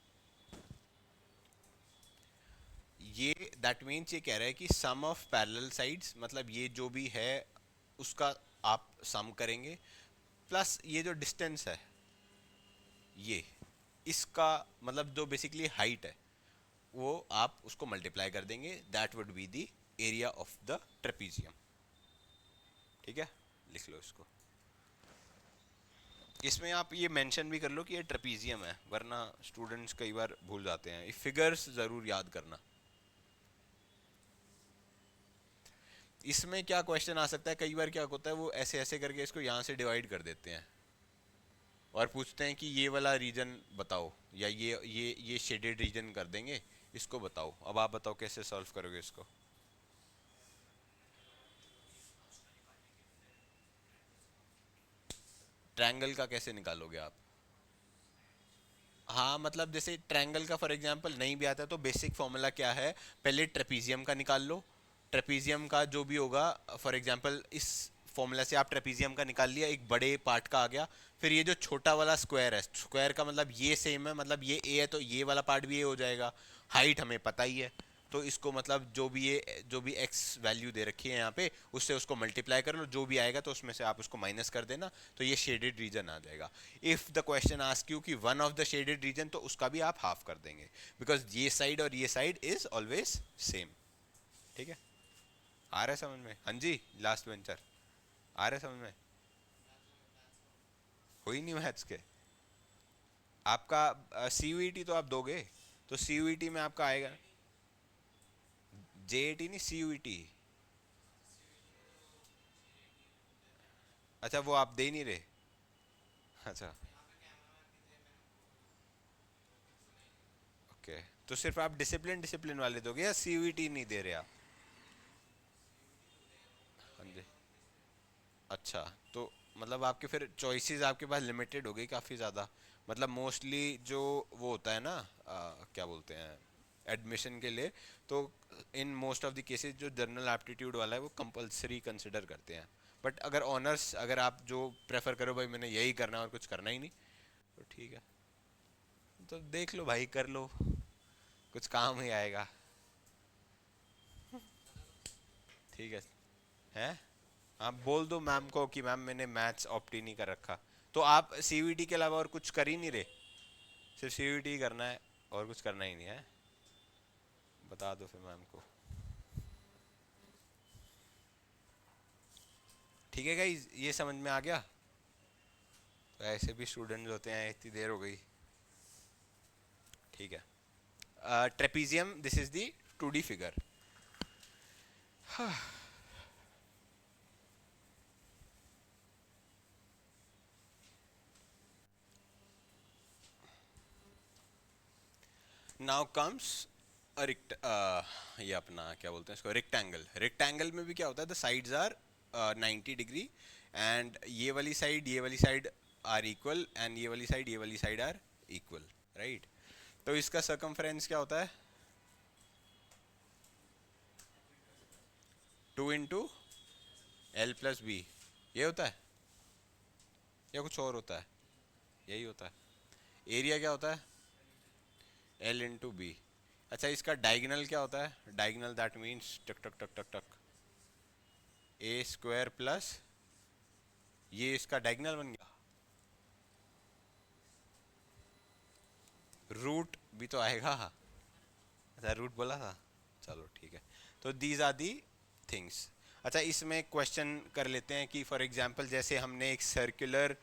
ये दैट मीन्स ये कह रहा है कि सम ऑफ पैरेलल साइड्स, मतलब ये जो भी है उसका आप सम करेंगे, प्लस ये जो डिस्टेंस है ये, इसका मतलब जो बेसिकली हाइट है वो आप उसको मल्टीप्लाई कर देंगे, that would be the area of the trapezium. ठीक है, लिख लो इसको। इसमें आप ये मेंशन भी कर लो कि ये ट्रेपीजियम है, वरना स्टूडेंट्स कई बार भूल जाते हैं, ये फिगर्स ज़रूर याद करना। इसमें क्या क्वेश्चन आ सकता है, कई बार क्या होता है वो ऐसे ऐसे करके इसको यहाँ से डिवाइड कर देते हैं और पूछते हैं कि ये वाला रीजन बताओ, या ये शेडेड रीजन कर देंगे, इसको बताओ। अब आप बताओ कैसे सॉल्व करोगे इसको? ट्रायंगल का कैसे निकालोगे आप? हाँ मतलब जैसे ट्रायंगल का फॉर एग्जांपल नहीं भी आता तो बेसिक फॉर्मूला क्या है, पहले ट्रेपीजियम का निकाल लो, ट्रेपीजियम का जो भी होगा फॉर एग्जांपल इस फॉर्मूला से आप ट्रेपीजियम का निकाल लिया, एक बड़े पार्ट का आ गया, फिर ये जो छोटा वाला स्क्वायर है, स्क्वायर का मतलब ये सेम है, मतलब ये ए है तो ये वाला पार्ट भी ए हो जाएगा, हाइट हमें पता ही है, तो इसको मतलब जो भी एक्स वैल्यू दे रखी है यहाँ पे उससे उसको मल्टीप्लाई कर लो, जो भी आएगा तो उसमें से आप उसको माइनस कर देना, तो ये शेडेड रीजन आ जाएगा। If the question ask you कि one of the shaded region, तो उसका भी आप हाफ कर देंगे, बिकॉज ये साइड और ये साइड इज ऑलवेज सेम। ठीक है, आ रहा है समझ में? हाँ जी, लास्ट वेंचर आ रहा है समझ में? हो ही नहीं मैथ्स के आपका सी तो आप दोगे, तो सी में आपका आएगा JAT नहीं CUET। अच्छा वो आप दे नहीं रहे, अच्छा ओके, तो सिर्फ आप डिसिप्लिन डिसिप्लिन वाले दोगे या CUET नहीं दे रहे आप? हाँ जी, अच्छा, तो मतलब आपके फिर चॉइसेस आपके पास लिमिटेड हो गई काफ़ी ज़्यादा, मतलब मोस्टली जो वो होता है ना क्या बोलते हैं एडमिशन के लिए, तो in most of the cases जो जनरल एप्टीट्यूड वाला है वो कंपलसरी कंसिडर करते हैं, बट अगर ऑनर्स अगर आप जो प्रेफर करो भाई मैंने यही करना है और कुछ करना ही नहीं, तो ठीक है, तो देख लो भाई कर लो, कुछ काम ही आएगा। ठीक है, हैं? आप बोल दो मैम को कि मैम मैंने मैथ्स ऑप्ट ही नहीं कर रखा, तो आप CUET के अलावा और कुछ कर ही नहीं रहे, सिर्फ CUET ही करना है और कुछ करना ही नहीं है। बता दो फिर मैम को। ठीक है गाइस, ये समझ में आ गया। तो ऐसे भी स्टूडेंट्स होते हैं, इतनी देर हो गई। ठीक है, trapezium, this is the 2D figure. Now comes ये अपना क्या बोलते हैं इसको, रेक्टेंगल। रेक्टेंगल में भी क्या होता है, the sides are 90 degree, and ये वाली साइड आर इक्वल, एंड ये वाली साइड आर इक्वल, राइट। तो इसका सर्कमफ्रेंस क्या होता है, 2 × L + B, ये होता है या कुछ और होता है? यही होता है। एरिया क्या होता है, L × B। अच्छा, इसका डायगोनल क्या होता है, डायगोनल दैट मीन्स टक टक टक टक टक A² प्लस, ये इसका डायगोनल बन गया। रूट भी तो आएगा। अच्छा, रूट बोला था, चलो ठीक है। तो दीज आर दी थिंग्स। अच्छा, इसमें क्वेश्चन कर लेते हैं कि फॉर एग्जांपल जैसे हमने एक सर्कुलर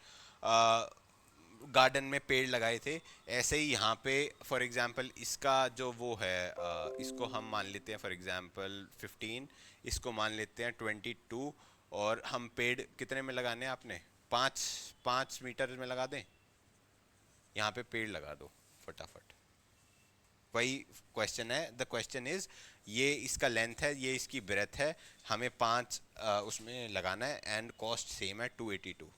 गार्डन में पेड़ लगाए थे, ऐसे ही यहाँ पे फॉर एग्जांपल इसका जो वो है, इसको हम मान लेते हैं फॉर एग्जांपल 15, इसको मान लेते हैं 22, और हम पेड़ कितने में लगाने हैं आपने, 5 मीटर में लगा दें। यहाँ पे पेड़ लगा दो फटाफट। वही क्वेश्चन है, द क्वेश्चन इज, ये इसका लेंथ है, ये इसकी ब्रेथ है, हमें 5 उसमें लगाना है, एंड कॉस्ट सेम है 282।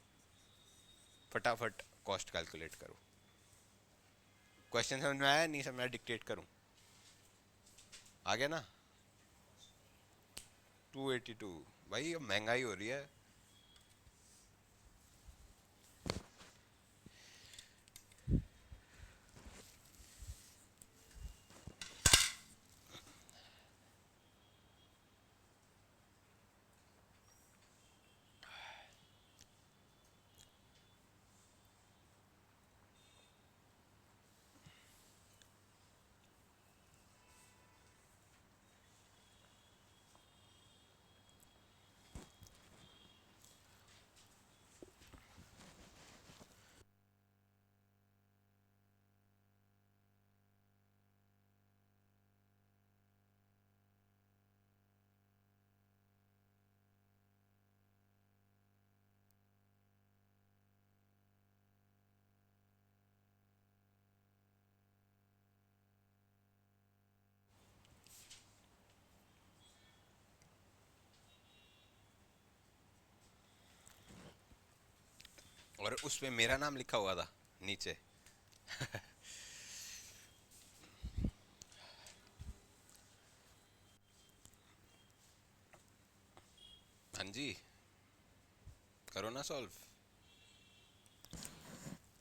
फटाफट कॉस्ट कैलकुलेट करो। क्वेश्चन समझ में आया, नहीं समझ में आया, डिक्टेट करूं? आ गया ना? 282। भाई अब महंगाई हो रही है। और उस पे मेरा नाम लिखा हुआ था नीचे। हाँ जी, करो ना सॉल्व।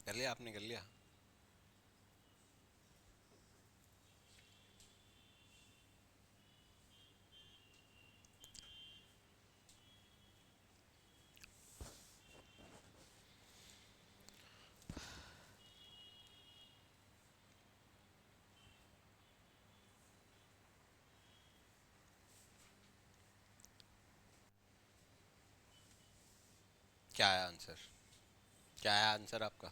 कर लिया आपने, कर लिया? क्या है आंसर, क्या है आंसर आपका?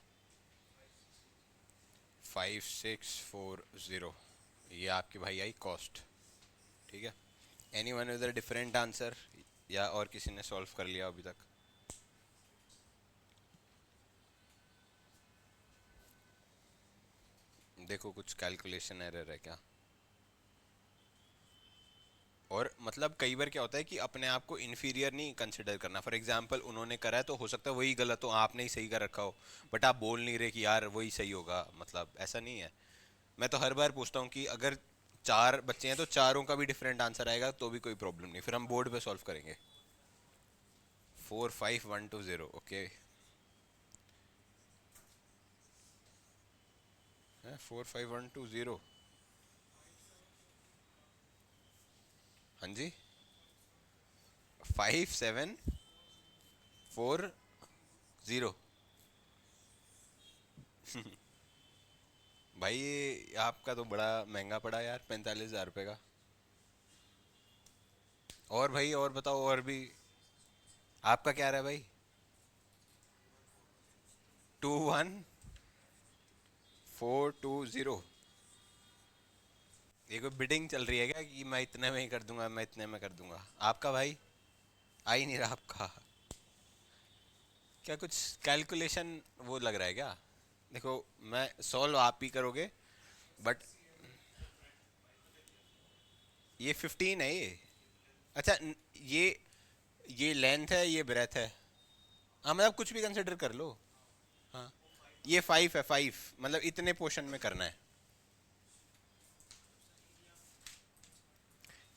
5640। ये आपकी भाई आई कॉस्ट। ठीक है, any one with a different answer, या और किसी ने सॉल्व कर लिया अभी तक? देखो कुछ कैलकुलेशन एरर है क्या? और मतलब कई बार क्या होता है कि अपने आप को इन्फीरियर नहीं कंसिडर करना। फॉर एग्जांपल उन्होंने करा है तो हो सकता है वही गलत हो, आपने ही सही कर रखा हो, बट आप बोल नहीं रहे कि यार वही सही होगा, मतलब ऐसा नहीं है। मैं तो हर बार पूछता हूँ कि अगर 4 बच्चे हैं तो चारों का भी डिफरेंट आंसर आएगा तो भी कोई प्रॉब्लम नहीं, फिर हम बोर्ड पे सॉल्व करेंगे। 45120, ओके। 45120। हाँ जी, 5740। भाई ये आपका तो बड़ा महंगा पड़ा यार, 45,000 रुपये का। और भाई और बताओ, और भी आपका क्या रहा है भाई? 21420। ये कोई बिडिंग चल रही है क्या कि मैं इतने में ही कर दूंगा, मैं इतने में कर दूंगा? आपका भाई आ ही नहीं रहा आपका। क्या कुछ कैलकुलेशन वो लग रहा है क्या? देखो, मैं सॉल्व आप ही करोगे, बट ये 15 है ये। अच्छा ये ये लेंथ है, ये ब्रेथ है। हाँ मतलब कुछ भी कंसिडर कर लो। हाँ, ये 5 है, 5 मतलब इतने पोर्शन में करना है।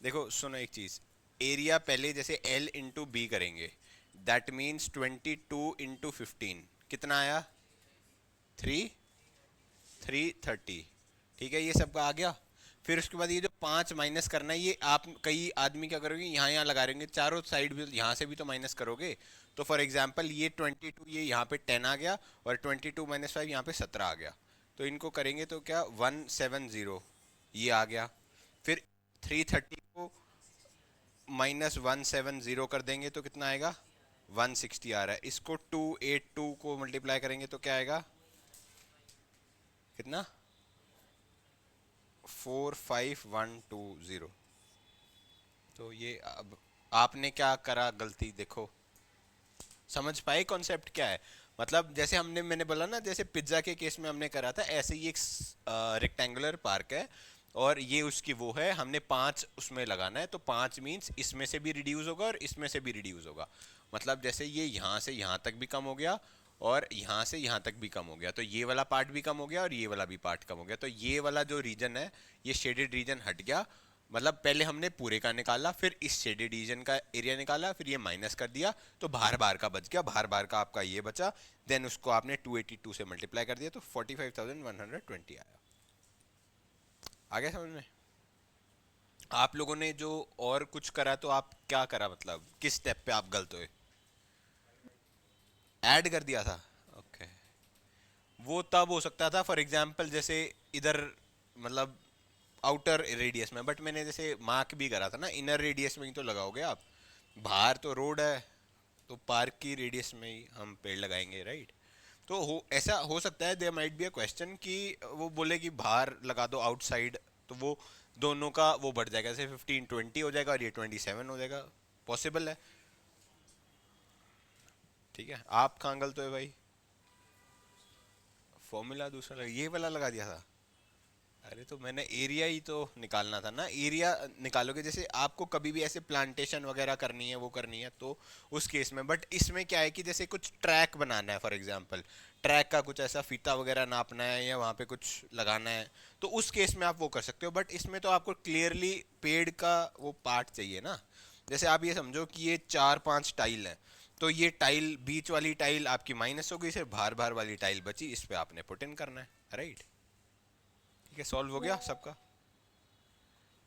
देखो सुनो एक चीज, एरिया पहले जैसे L इंटू बी करेंगे, दैट मीन्स 22 इंटू 15 कितना आया? 330। ठीक है, ये सबका आ गया। फिर उसके बाद ये जो 5 माइनस करना है, ये आप कई आदमी क्या करोगे, यहाँ यहाँ लगा रहेंगे, चारों साइड भी यहाँ से भी तो माइनस करोगे। तो फॉर एग्जाम्पल ये 22, ये यहाँ पे 10 आ गया, और 22 - 5 यहाँ पे 17 आ गया। तो इनको करेंगे तो क्या 170 ये आ गया। फिर 330 को -170 कर देंगे तो कितना आएगा? 160 आ रहा है। इसको 282 को मल्टीप्लाई करेंगे तो क्या आएगा? कितना? 45120। तो ये अब आपने क्या करा गलती, देखो समझ पाए कॉन्सेप्ट क्या है? मतलब जैसे हमने मैंने बोला ना, जैसे पिज्ज़ा के केस में हमने करा था, ऐसे ही एक रेक्टेंगुलर पार्क है, और ये उसकी वो है, हमने 5 उसमें लगाना है, तो 5 मीन्स इसमें से भी रिड्यूस होगा और इसमें से भी रिड्यूस होगा। मतलब जैसे ये यहाँ से यहाँ तक भी कम हो गया, और यहाँ से यहाँ तक भी कम हो गया, तो ये वाला पार्ट भी कम हो गया और ये वाला भी पार्ट कम हो गया। तो ये वाला जो रीजन है, ये शेडेड रीजन हट गया। मतलब पहले हमने पूरे का निकाला, फिर इस शेडेड रीजन का एरिया निकाला, फिर ये माइनस कर दिया, तो बाहर बाहर का बच गया, बाहर बाहर का आपका ये बचा। देन उसको आपने 282 से मल्टीप्लाई कर दिया, तो 45,120 आया। आ गया समझ में? आप लोगों ने जो और कुछ करा, तो आप क्या करा, मतलब किस स्टेप पे आप गलत हुए? ऐड कर दिया था। ओके। वो तब हो सकता था फॉर एग्जांपल जैसे इधर, मतलब आउटर रेडियस में, बट मैंने जैसे मार्क भी करा था ना, इनर रेडियस में ही तो लगाओगे आप। बाहर तो रोड है, तो पार्क की रेडियस में ही हम पेड़ लगाएंगे, राइट? तो हो ऐसा हो सकता है, there might be a question कि वो बोले कि बाहर लगा दो आउटसाइड, तो वो दोनों का वो बढ़ जाएगा, जैसे 15 20 हो जाएगा और ये 27 हो जाएगा। पॉसिबल है। ठीक है, आप कहाँ गलत हुए भाई? फॉर्मूला दूसरा ये वाला लगा दिया था। अरे तो मैंने एरिया ही तो निकालना था ना, एरिया निकालोगे, जैसे आपको कभी भी ऐसे प्लांटेशन वगैरह करनी है, वो करनी है, तो उस केस में। बट इसमें क्या है कि जैसे कुछ ट्रैक बनाना है, फॉर एग्जांपल ट्रैक का कुछ ऐसा फीता वगैरह नापना है, या वहाँ पे कुछ लगाना है, तो उस केस में आप वो कर सकते हो। बट इसमें तो आपको क्लियरली पेड़ का वो पार्ट चाहिए ना। जैसे आप ये समझो कि ये 4 5 टाइल है, तो ये टाइल, बीच वाली टाइल आपकी माइनस हो गई, सिर्फ बाहर बाहर वाली टाइल बची, इस पे आपने पुट इन करना है, राइट? ठीक है, सॉल्व हो गया सबका।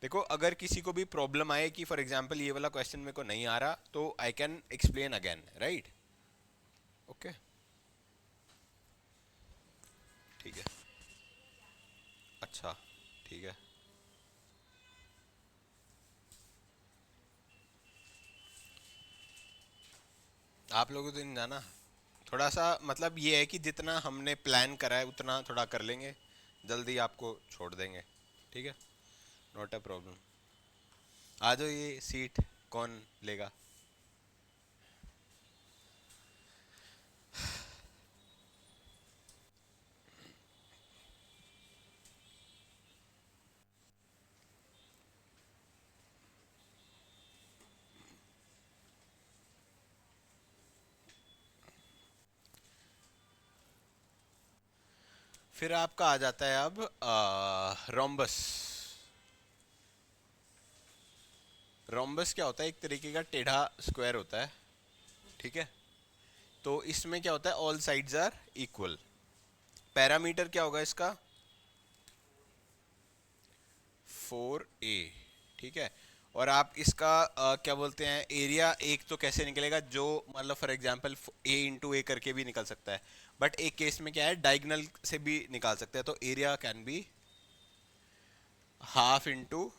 देखो अगर किसी को भी प्रॉब्लम आए कि फॉर एग्जांपल ये वाला क्वेश्चन मेरे को नहीं आ रहा, तो I can explain again, right? Okay, ठीक है। अच्छा, ठीक है। आप लोगों को तो नहीं जाना। थोड़ा सा मतलब ये है कि जितना हमने प्लान करा है उतना थोड़ा कर लेंगे, जल्दी आपको छोड़ देंगे। ठीक है, नॉट अ प्रॉब्लम। आ जाओ, ये सीट कौन लेगा? फिर आपका आ जाता है अब रोम्बस। रोम्बस क्या होता है? एक तरीके का टेढ़ा स्क्वायर होता है, ठीक है? तो इसमें क्या होता है, all sides are equal. Parameter क्या होगा इसका? 4a। ठीक है, और आप इसका क्या बोलते हैं, एरिया एक तो कैसे निकलेगा, जो मतलब फॉर एग्जांपल a इंटू ए करके भी निकल सकता है, बट एक केस में क्या है, डायगनल से भी निकाल सकते हैं, तो area can be half into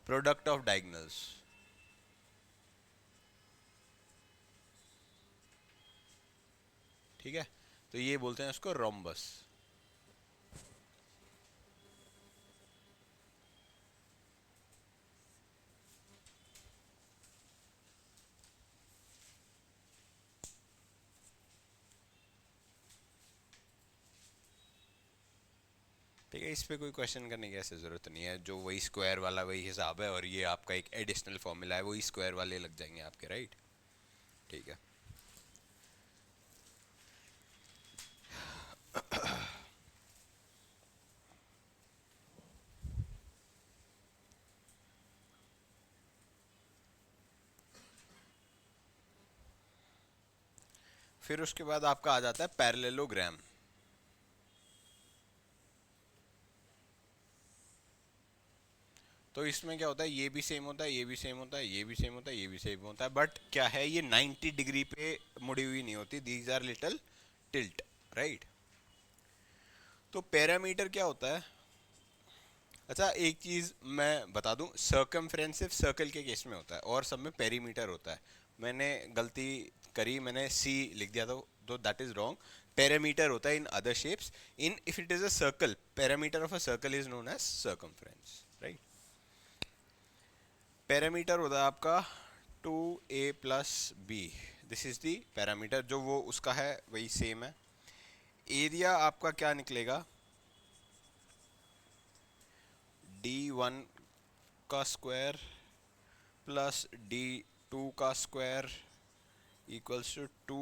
product of diagonals. ठीक है, तो ये बोलते हैं उसको रोम्बस। ठीक है, इस पे कोई क्वेश्चन करने की ऐसे ज़रूरत नहीं है, जो वही स्क्वायर वाला वही हिसाब है, और ये आपका एक एडिशनल फॉर्मूला है, वही स्क्वायर वाले लग जाएंगे आपके, राइट। ठीक है, फिर उसके बाद आपका आ जाता है पैरेललोग्राम। तो इसमें क्या होता है, ये भी सेम होता है, ये भी सेम होता है, ये भी सेम होता है, ये भी सेम होता है, बट क्या है, ये 90 डिग्री पे मुड़ी हुई नहीं होती, these are little tilt, right. तो पैरामीटर क्या होता है? अच्छा, एक चीज मैं बता दूं, सर्कमफ्रेंस सिर्फ सर्कल के केस में होता है और सब में पेरीमीटर होता है। मैंने गलती करी, मैंने सी लिख दिया था, तो दैट इज रॉन्ग। पैरामीटर होता है in other shapes. In if it is a circle, parameter of a circle is known as circumference, right. Parameter होता है आपका 2a+b, this is the parameter, जो वो उसका है वही सेम है। एरिया आपका क्या निकलेगा, d1 का स्क्वायर प्लस d2 का स्क्वायर इक्वल्स टू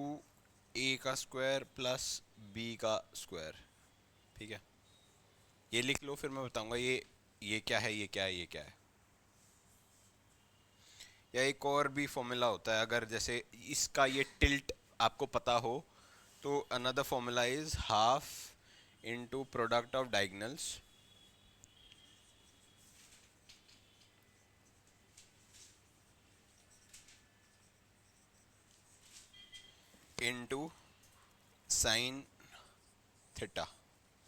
2a का स्क्वायर प्लस b का स्क्वायर। ठीक है, ये लिख लो, फिर मैं बताऊंगा ये क्या है, ये क्या है, ये क्या है। या एक और भी फॉर्मूला होता है, अगर जैसे इसका ये टिल्ट आपको पता हो, तो another formula is half into product of diagonals into sine theta,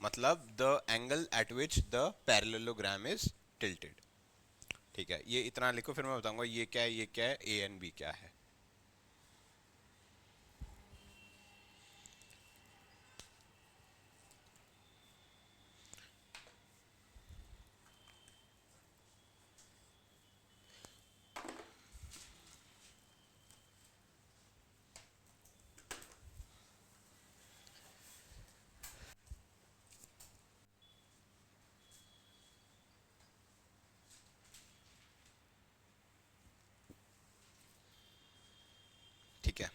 मतलब the angle at which the parallelogram is tilted. ठीक है, ये इतना लिखो, फिर मैं बताऊंगा ये क्या है, ये क्या है, ए एंड बी क्या है। ठीक है,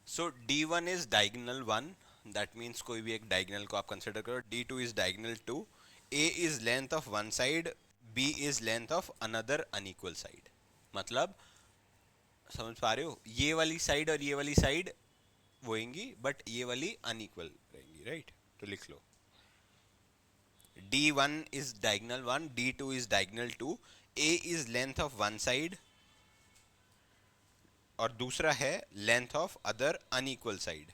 सो D1 is diagonal 1, that means कोई भी एक डायगोनल को आप कंसिडर करो। D2 is diagonal 2, A is length of one side, B is length of another unequal side. मतलब समझ पा रहे हो, ये वाली साइड और ये वाली साइड वो होंगी, बट ये वाली अनइक्वल रहेंगी, राइट। तो लिख लो, D1 is diagonal 1, D2 is diagonal 2, A is length of one side और दूसरा है length of other unequal side.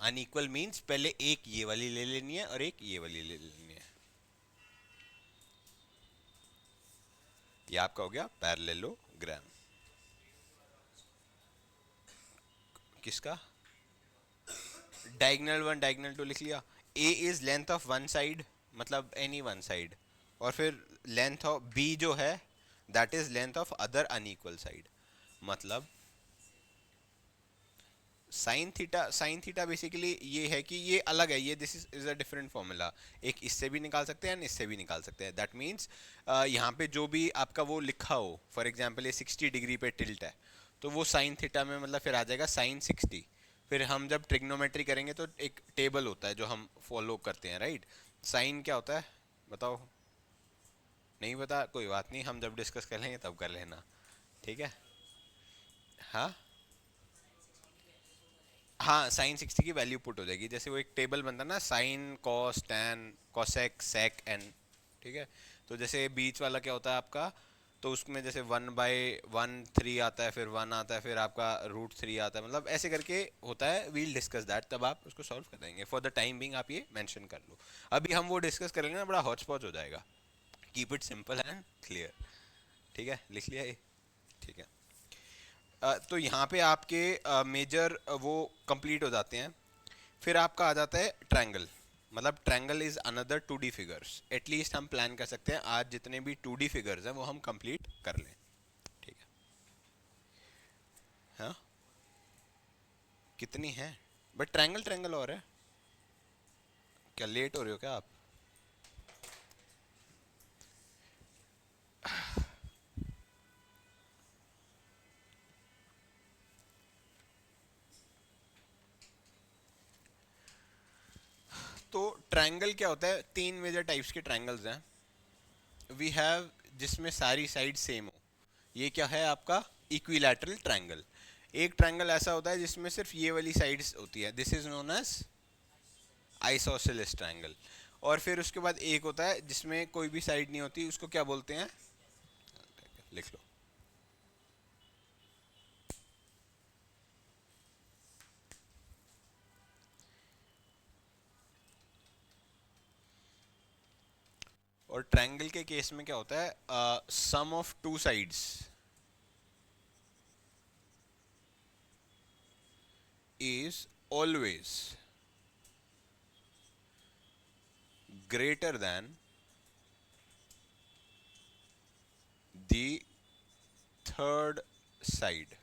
Unequal means पहले एक ये वाली ले लेनी है और एक ये वाली ले लेनी है। ये आपका हो गया पैरेललोग्राम। किसका? डायगोनल 1 डायगोनल 2 लिख लिया। A is length of one side, मतलब एनी वन साइड, और फिर लेंथ ऑफ बी जो है that is length of other unequal side. मतलब साइन थीटा बेसिकली ये है कि ये अलग है, ये this is a different formula. एक इससे भी निकाल सकते हैं, इससे भी निकाल सकते हैं। दैट मीन्स यहाँ पे जो भी आपका वो लिखा हो, फॉर एग्जांपल ये 60 डिग्री पे टिल्ट है, तो वो साइन थीटा में मतलब फिर आ जाएगा साइन 60। फिर हम जब ट्रिग्नोमेट्री करेंगे तो एक टेबल होता है जो हम फॉलो करते हैं, राइट। साइन क्या होता है बताओ? नहीं पता, कोई बात नहीं, हम जब डिस्कस कर लेंगे तब कर लेना, ठीक है। हाँ हाँ, साइन 60 की वैल्यू पुट हो जाएगी, जैसे वो एक टेबल बनता है ना, sine cos tan cosec sec एन। ठीक है, तो जैसे बीच वाला क्या होता है आपका, तो उसमें जैसे 1/1 3 आता है, फिर 1 आता है, फिर आपका √3 आता है, मतलब ऐसे करके होता है। वील डिस्कस दैट, तब आप उसको सॉल्व कर देंगे। फॉर द टाइम बिंग आप ये मेंशन कर लो, अभी हम वो डिस्कस करेंगे ना, बड़ा हॉच पॉच हो जाएगा। Keep it simple and clear. ठीक है, लिख लिया ये? ठीक है, तो यहाँ पे आपके मेजर वो कंप्लीट हो जाते हैं। फिर आपका आ जाता है ट्रायंगल। मतलब triangle is another 2D figures. At least हम प्लान कर सकते हैं आज जितने भी 2D फिगर्स हैं वो हम कंप्लीट कर लें। ठीक है, हाँ कितनी हैं? बट ट्रायंगल ट्रायंगल और है क्या? लेट हो रहे हो क्या आप? तो ट्रायंगल क्या होता है? तीन मेजर टाइप्स के ट्रायंगल्स हैं। वी हैव जिसमें सारी साइड सेम हो, ये क्या है आपका? Equilateral triangle. एक ट्रायंगल ऐसा होता है जिसमें सिर्फ ये वाली साइड्स होती है, this is known as isosceles triangle. और फिर उसके बाद एक होता है जिसमें कोई भी साइड नहीं होती, उसको क्या बोलते हैं? लिख लो। और ट्रायंगल के केस में क्या होता है? Sum of two sides is always greater than the third side।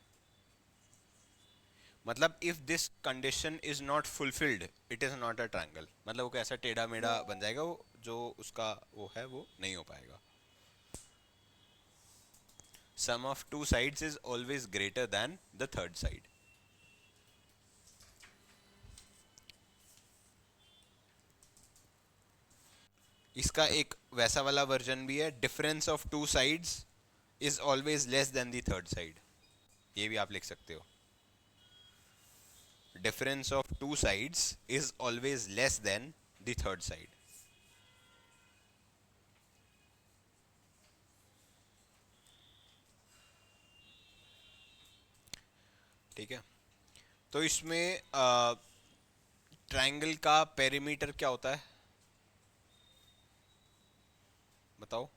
मतलब if this condition is not fulfilled it is not a triangle. मतलब वो कैसा टेढ़ा मेढ़ा बन जाएगा, वो जो उसका वो है वो नहीं हो पाएगा। Sum of two sides is always greater than the third side. इसका एक वैसा वाला वर्जन भी है, difference of two sides is always less than the third side. ये भी आप लिख सकते हो, difference of two sides is always less than the third side। ठीक है, तो इसमें ट्रायंगल का पेरीमीटर क्या होता है बताओ?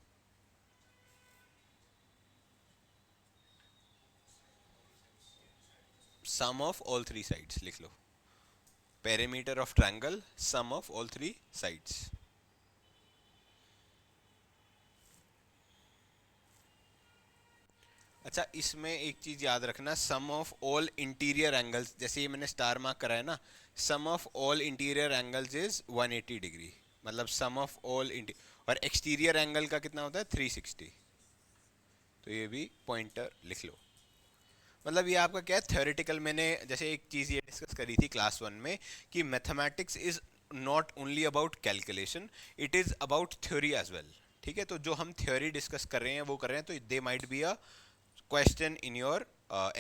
Sum of all three sides लिख लो। Perimeter of triangle sum of all three sides. अच्छा, इसमें एक चीज याद रखना, sum of all interior angles, जैसे ये मैंने स्टार मार्क करा है ना, sum of all interior angles is 180 degree. मतलब सम ऑफ ऑल और एक्सटीरियर एंगल का कितना होता है? 360। तो ये भी पॉइंटर लिख लो। मतलब ये आपका क्या है, थ्योरेटिकल। मैंने जैसे एक चीज़ ये डिस्कस करी थी क्लास 1 में कि mathematics is not only about calculation, it is about theory as well. ठीक है, तो जो हम थ्योरी डिस्कस कर रहे हैं वो कर रहे हैं, तो they might be a question in your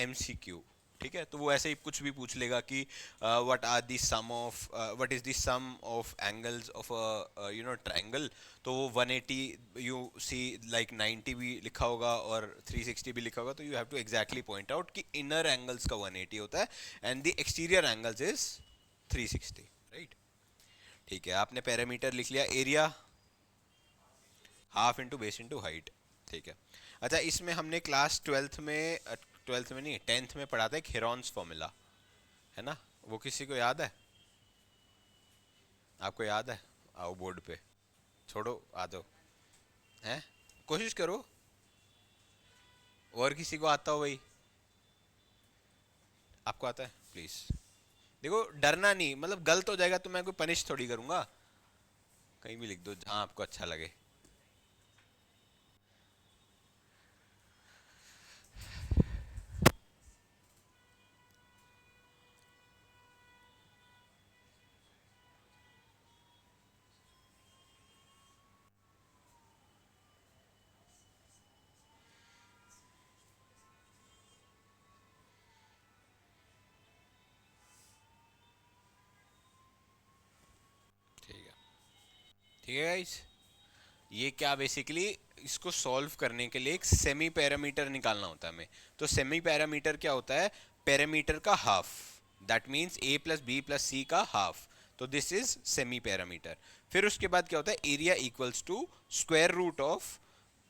MCQ। ठीक है, तो वो ऐसे ही कुछ भी पूछ लेगा कि what are the sum of what is the sum of angles of a triangle. तो वो 180 यू सी लाइक 90 भी लिखा होगा और 360 भी लिखा होगा, तो you have to exactly point out कि इनर एंगल्स का 180 होता है and the exterior angles is 360। Right, ठीक है, आपने पैरामीटर लिख लिया। Area half into base into height. ठीक है, अच्छा इसमें हमने क्लास 12th में नहीं 10th में पढ़ा था एक हेरॉन्स फॉर्मूला, है ना? वो किसी को याद है? आपको याद है? आओ बोर्ड पे, छोड़ो आ जाओ। हैं, कोशिश करो, और किसी को आता हो भाई? आपको आता है? प्लीज देखो, डरना नहीं, मतलब गलत हो जाएगा तो मैं कोई पनिश थोड़ी करूंगा। कहीं भी लिख दो जहां आपको अच्छा लगे। ठीक है, ठीक है गाइस, ये क्या बेसिकली इसको सॉल्व करने के लिए एक सेमी पैरामीटर निकालना होता है हमें। तो सेमी पैरामीटर क्या होता है? पैरामीटर का half, that means a plus b plus c का हाफ। तो दिस इज सेमी पैरामीटर। फिर उसके बाद क्या होता है? Area equals to square root of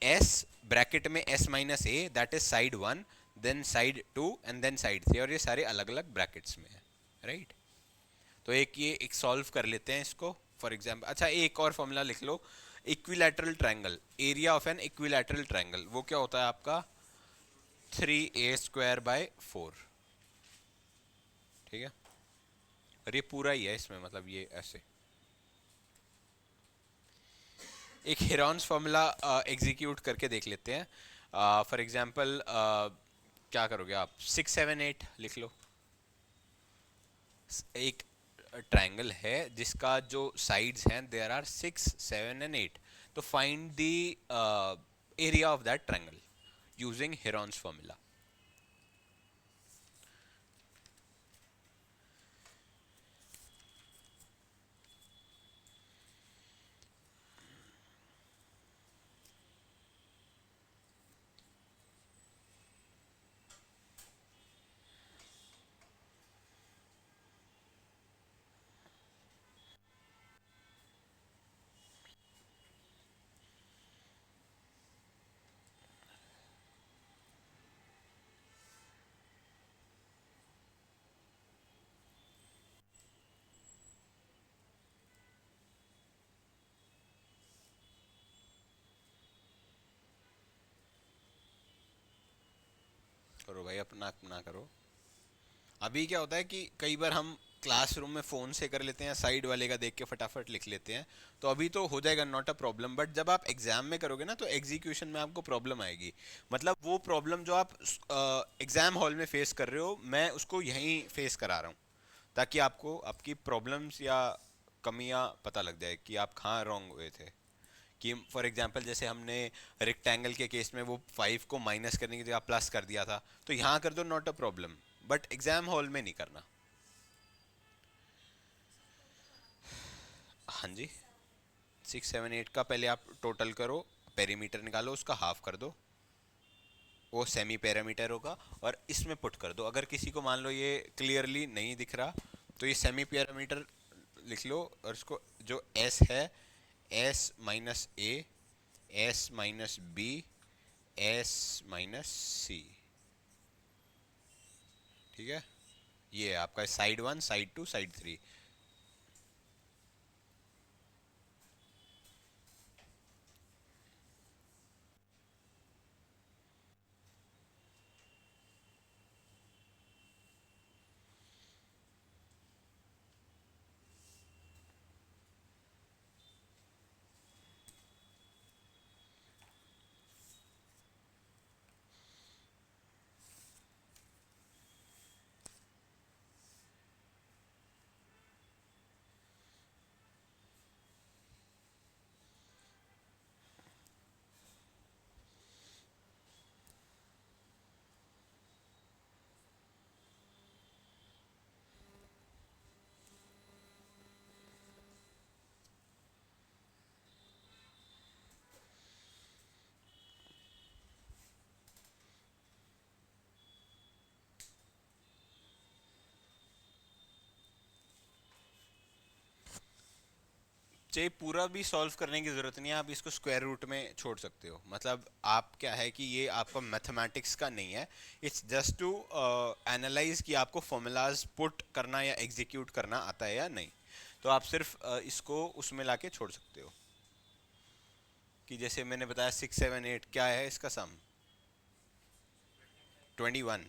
s bracket में s minus a, that is side 1, then side 2 and then side 3, और ये सारे अलग अलग ब्रैकेट्स में है, राइट। तो एक सॉल्व कर लेते हैं इसको। फॉर एग्जाम्पल, अच्छा एक और फॉर्मूला लिख लो। Equilateral triangle, area of an equilateral triangle, वो क्या होता है आपका 3a² बाय 4, ठीक है। और ये पूरा ही है इसमें, मतलब ये ऐसे एक हेरॉन्स फॉर्मूला एग्जीक्यूट करके देख लेते हैं। फॉर एग्जांपल क्या करोगे आप, 6 7 8 लिख लो। एक ट्रायंगल है जिसका जो साइड्स हैं देयर आर 6 7 and 8, तो find the area of that triangle using Heron's formula. करो भाई, अपना अपना करो। अभी क्या होता है कि कई बार हम क्लासरूम में फ़ोन से कर लेते हैं, साइड वाले का देख के फटाफट लिख लेते हैं, तो अभी तो हो जाएगा, नॉट अ प्रॉब्लम। बट जब आप एग्जाम में करोगे ना, तो एग्जीक्यूशन में आपको प्रॉब्लम आएगी। मतलब वो प्रॉब्लम जो आप एग्जाम हॉल में फेस कर रहे हो, मैं उसको यहीं फेस करा रहा हूँ, ताकि आपको आपकी प्रॉब्लम्स या कमियां पता लग जाए कि आप कहाँ रॉन्ग हुए थे। कि फॉर एग्जांपल जैसे हमने रेक्टेंगल के केस में वो 5 को माइनस करने की जगह प्लस कर दिया था, तो यहाँ कर दो, not a problem. But exam hall में नहीं करना। हाँ जी, 6 7 8 का पहले आप टोटल करो, पेरीमीटर निकालो, उसका हाफ कर दो, वो सेमी पैरामीटर होगा, और इसमें पुट कर दो। अगर किसी को मान लो ये क्लियरली नहीं दिख रहा, तो ये सेमी पैरामीटर लिख लो, और इसको जो एस है, S-A, S-B, S-C, ठीक है। ये है आपका साइड 1, साइड 2, साइड 3। चाहिए पूरा भी सॉल्व करने की जरूरत नहीं है, आप इसको स्क्वायर रूट में छोड़ सकते हो। मतलब आप क्या है कि ये आपका मैथमेटिक्स का नहीं है, इट्स जस्ट टू एनालाइज कि आपको फॉर्मूलाज पुट करना या एग्जीक्यूट करना आता है या नहीं। तो आप सिर्फ इसको उसमें लाके छोड़ सकते हो। कि जैसे मैंने बताया 6 7 8 क्या है इसका सम, 21,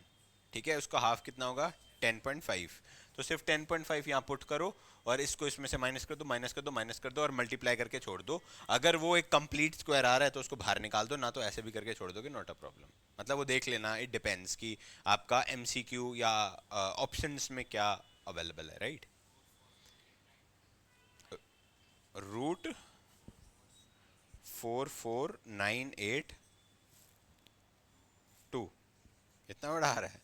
ठीक है। उसका हाफ कितना होगा, 10.5। तो सिर्फ 10.5 यहाँ पुट करो, और इसको इसमें से माइनस कर दो, माइनस कर दो, माइनस कर दो, और मल्टीप्लाई करके छोड़ दो। अगर वो एक कंप्लीट स्क्वायर आ रहा है तो उसको बाहर निकाल दो, ना तो ऐसे भी करके छोड़ दोगे, नॉट अ प्रॉब्लम। मतलब वो देख लेना, इट डिपेंड्स कि आपका एमसीक्यू या ऑप्शंस में क्या अवेलेबल है, राइट। √4498 2, इतना बड़ा आ रहा है।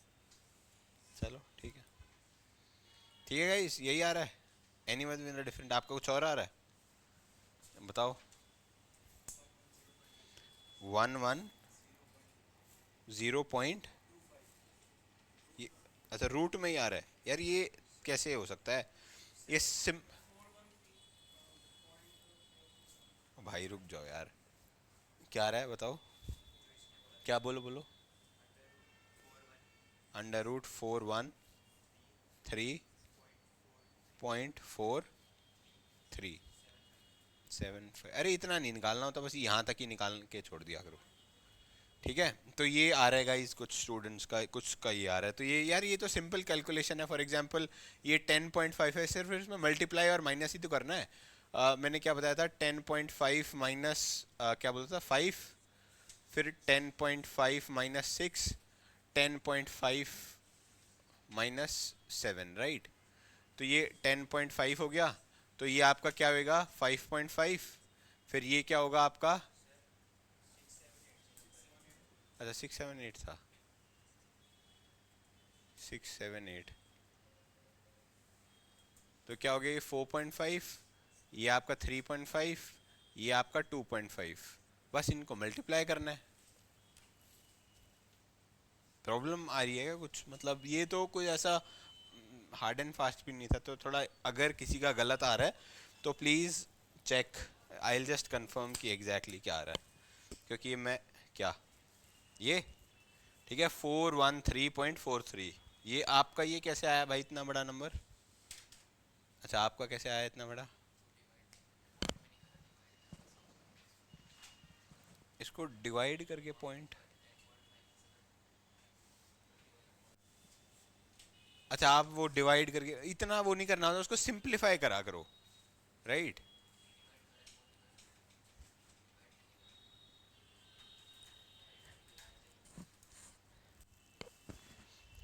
चलो ठीक है, ठीक है गाइस, यही आ रहा है। एनी वन डिफरेंट, आपका कुछ और आ रहा है, बताओ। 11 0 पॉइंट, ये अच्छा रूट में ही आ रहा है यार, ये कैसे हो सकता है। ये सिम भाई रुक जाओ यार, क्या आ रहा है बताओ, क्या, बोलो बोलो। √413.4375। अरे इतना नहीं निकालना होता, बस यहाँ तक ही निकाल के छोड़ दिया करो। ठीक है, तो ये आ रहा है गाइस, कुछ स्टूडेंट्स का, कुछ का ये आ रहा है। तो ये यार ये तो सिंपल कैलकुलेशन है। फॉर एग्जांपल ये 10.5 है, सिर्फ इसमें मल्टीप्लाई और माइनस ही तो करना है। मैंने क्या बताया था, 10.5 माइनस क्या बोलता था 5, फिर 10.5 माइनस 6, 10.5 माइनस 7, राइट। तो ये 10.5 हो गया, तो ये आपका क्या होगा 5.5, फिर ये क्या होगा आपका, अच्छा 678 था, 678, तो क्या हो गया ये 4.5, ये आपका 3.5, ये आपका 2.5, बस इनको मल्टीप्लाई करना है। प्रॉब्लम आ रही है क्या कुछ, मतलब ये तो कोई ऐसा हार्ड एंड फास्ट भी नहीं था। तो थोड़ा अगर किसी का गलत आ रहा है तो please check, I will just confirm कि एग्जैक्टली क्या आ रहा है, क्योंकि ये मैं क्या ये ठीक है 413.43, ये आपका ये कैसे आया भाई इतना बड़ा नंबर, अच्छा आपका कैसे आया इतना बड़ा, इसको डिवाइड करके पॉइंट, अच्छा आप वो डिवाइड करके इतना वो नहीं करना होता, उसको सिंप्लीफाई करा करो, राइट।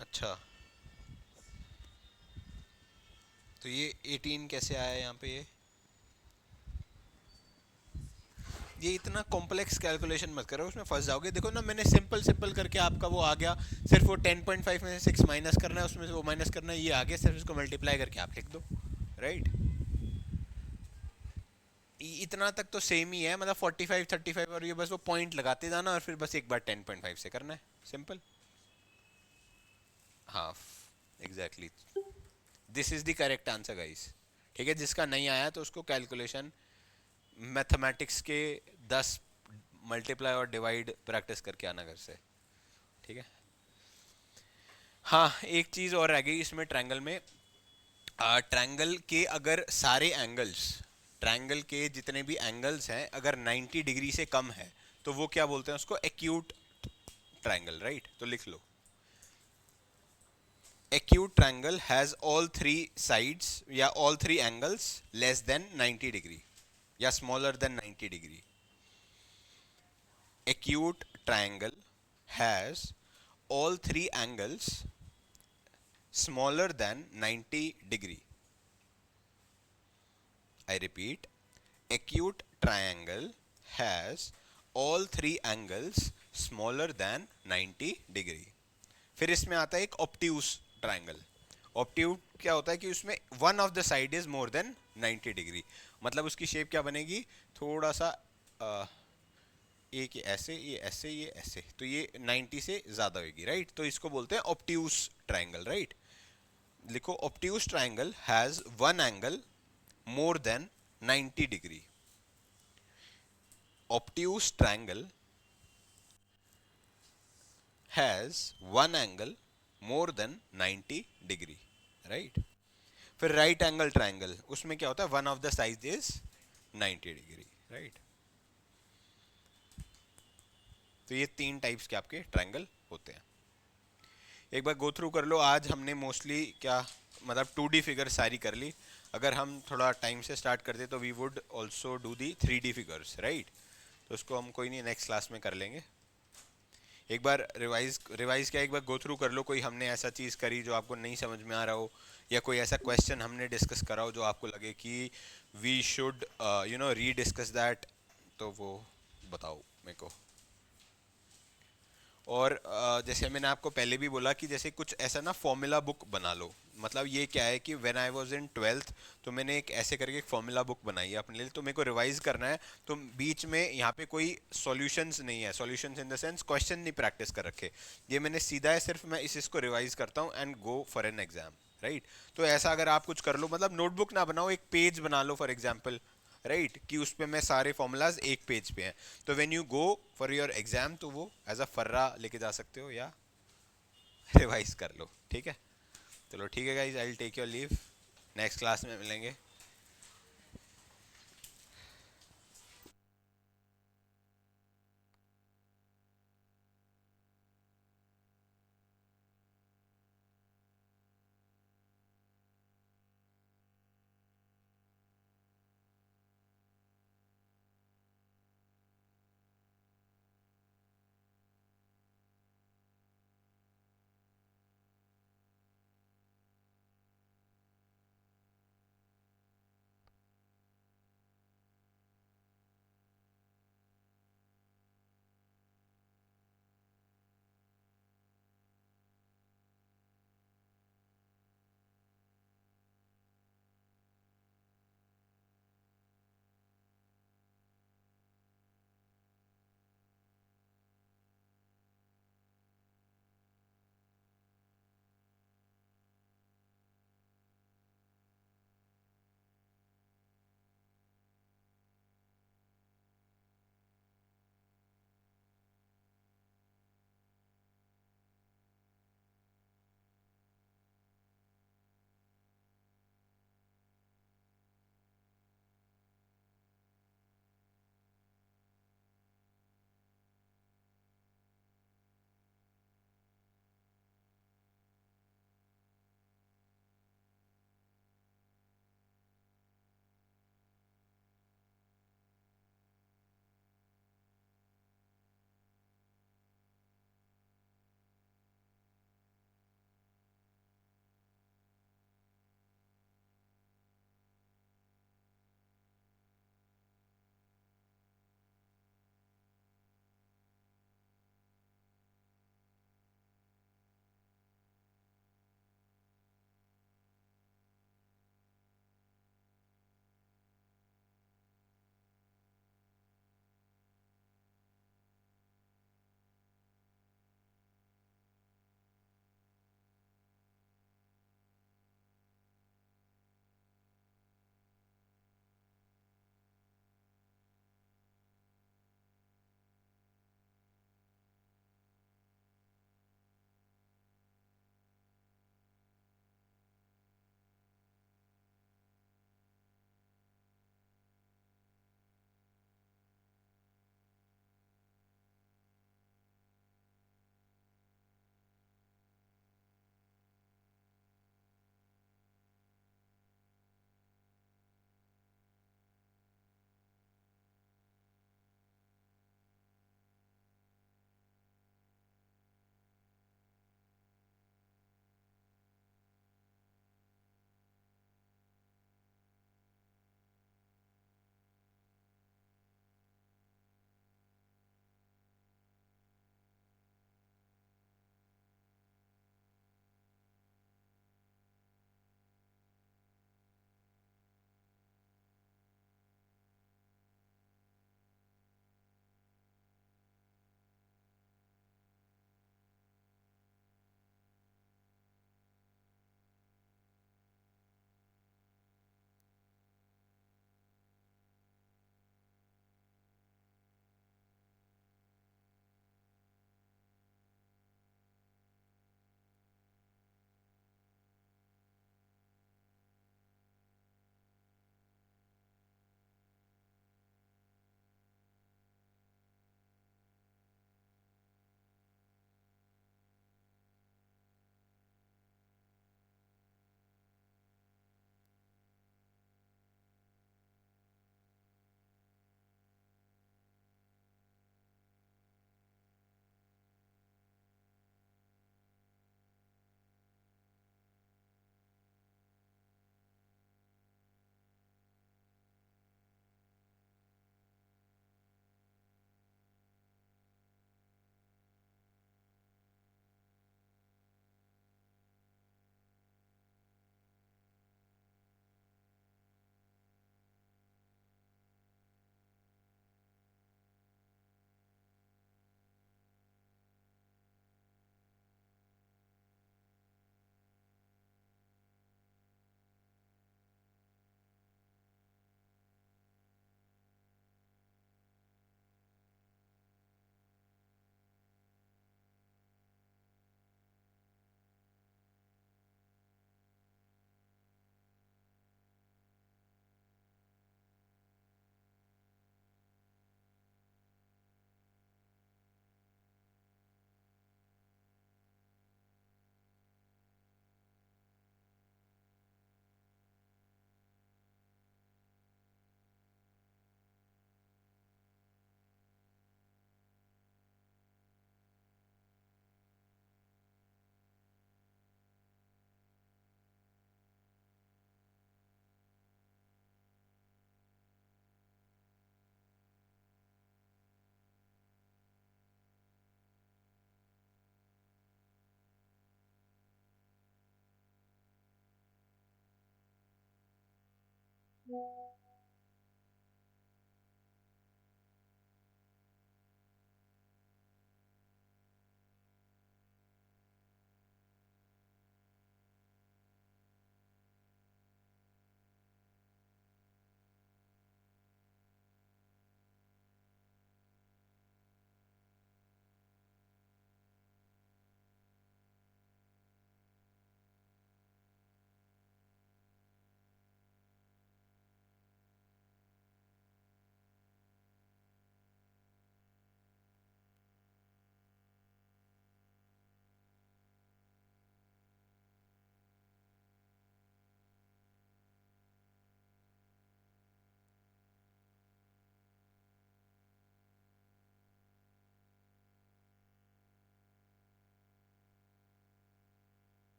अच्छा तो ये 18 कैसे आया यहाँ पे, ये इतना कॉम्प्लेक्स कैलकुलेशन मत करो, उसमें फंस जाओगे। देखो ना मैंने सिंपल सिंपल करके आपका वो आ गया, सिर्फ वो 10.5 में से 6 माइनस करना है, उसमें से वो माइनस करना है, ये आ गया, सिर्फ इसको मल्टीप्लाई करके आप लिख दो, राइट। इतना तक तो सेम ही है, मतलब 45 35 और ये बस वो पॉइंट लगाते जाना और फिर बस एक बार 10.5 से करना है, सिंपल। हाँ exactly, this is the correct answer guys. ठीक है, जिसका नहीं आया तो उसको कैलकुलेशन मैथमेटिक्स के 10 मल्टीप्लाई और डिवाइड प्रैक्टिस करके आना घर से। ठीक है, हाँ एक चीज़ और रह गई इसमें ट्रायंगल में, ट्रायंगल के अगर सारे एंगल्स, ट्रायंगल के जितने भी एंगल्स हैं अगर 90 डिग्री से कम है तो वो क्या बोलते हैं उसको, एक्यूट ट्रायंगल, राइट। तो लिख लो, acute triangle has all three sides या all three angles less than 90 degree या smaller than 90 degree. Acute triangle has all three angles smaller than 90 degree. I repeat, acute triangle has all three angles smaller than 90 degree. फिर इसमें आता है एक obtuse triangle. Obtuse क्या होता है कि उसमें one of the side is more than 90 degree, मतलब उसकी शेप क्या बनेगी, थोड़ा सा एक ऐसे, ये ऐसे, ये ऐसे, तो ये 90 से ज़्यादा होगी, राइट। तो इसको बोलते हैं ऑप्ट्यूस ट्राइंगल, राइट। लिखो, obtuse triangle has one angle more than 90 degree. Obtuse triangle has one angle more than 90 degree, right। फिर राइट एंगल ट्राइंगल, उसमें क्या होता है, one of the side is 90 degree, right. तो ये तीन टाइप्स के आपके ट्राइंगल होते हैं। एक बार गो थ्रू कर लो, आज हमने मोस्टली क्या मतलब 2D फिगर सारी कर ली। अगर हम थोड़ा टाइम से स्टार्ट करते तो we would also do the 3D figures, right. तो उसको हम कोई नहीं नेक्स्ट क्लास में कर लेंगे। एक बार रिवाइज क्या, एक बार गो थ्रू कर लो, कोई हमने ऐसा चीज़ करी जो आपको नहीं समझ में आ रहा हो, या कोई ऐसा क्वेश्चन हमने डिस्कस करा हो जो आपको लगे कि वी शुड री डिस्कस दैट, तो वो बताओ मेरे को। और जैसे मैंने आपको पहले भी बोला कि जैसे कुछ ऐसा ना फॉर्मूला बुक बना लो। मतलब ये क्या है कि when I was in 12th तो मैंने एक ऐसे करके एक फॉर्मूला बुक बनाई है अपने लिए, तो मेरे को रिवाइज करना है। तो बीच में यहाँ पे कोई सॉल्यूशंस नहीं है, solutions in the sense question नहीं प्रैक्टिस कर रखे, ये मैंने सीधा है सिर्फ मैं इसको रिवाइज करता हूँ and go for an exam, right. तो ऐसा अगर आप कुछ कर लो, मतलब नोटबुक ना बनाओ, एक पेज बना लो फॉर एग्जाम्पल, राइट, कि उस पे मैं सारे फॉर्मूलाज एक पेज पे हैं, तो when you go for your exam तो वो एज अ फर्रा लेके जा सकते हो, या रिवाइज कर लो, ठीक है। चलो ठीक है guys, I will take your leave, next class में मिलेंगे।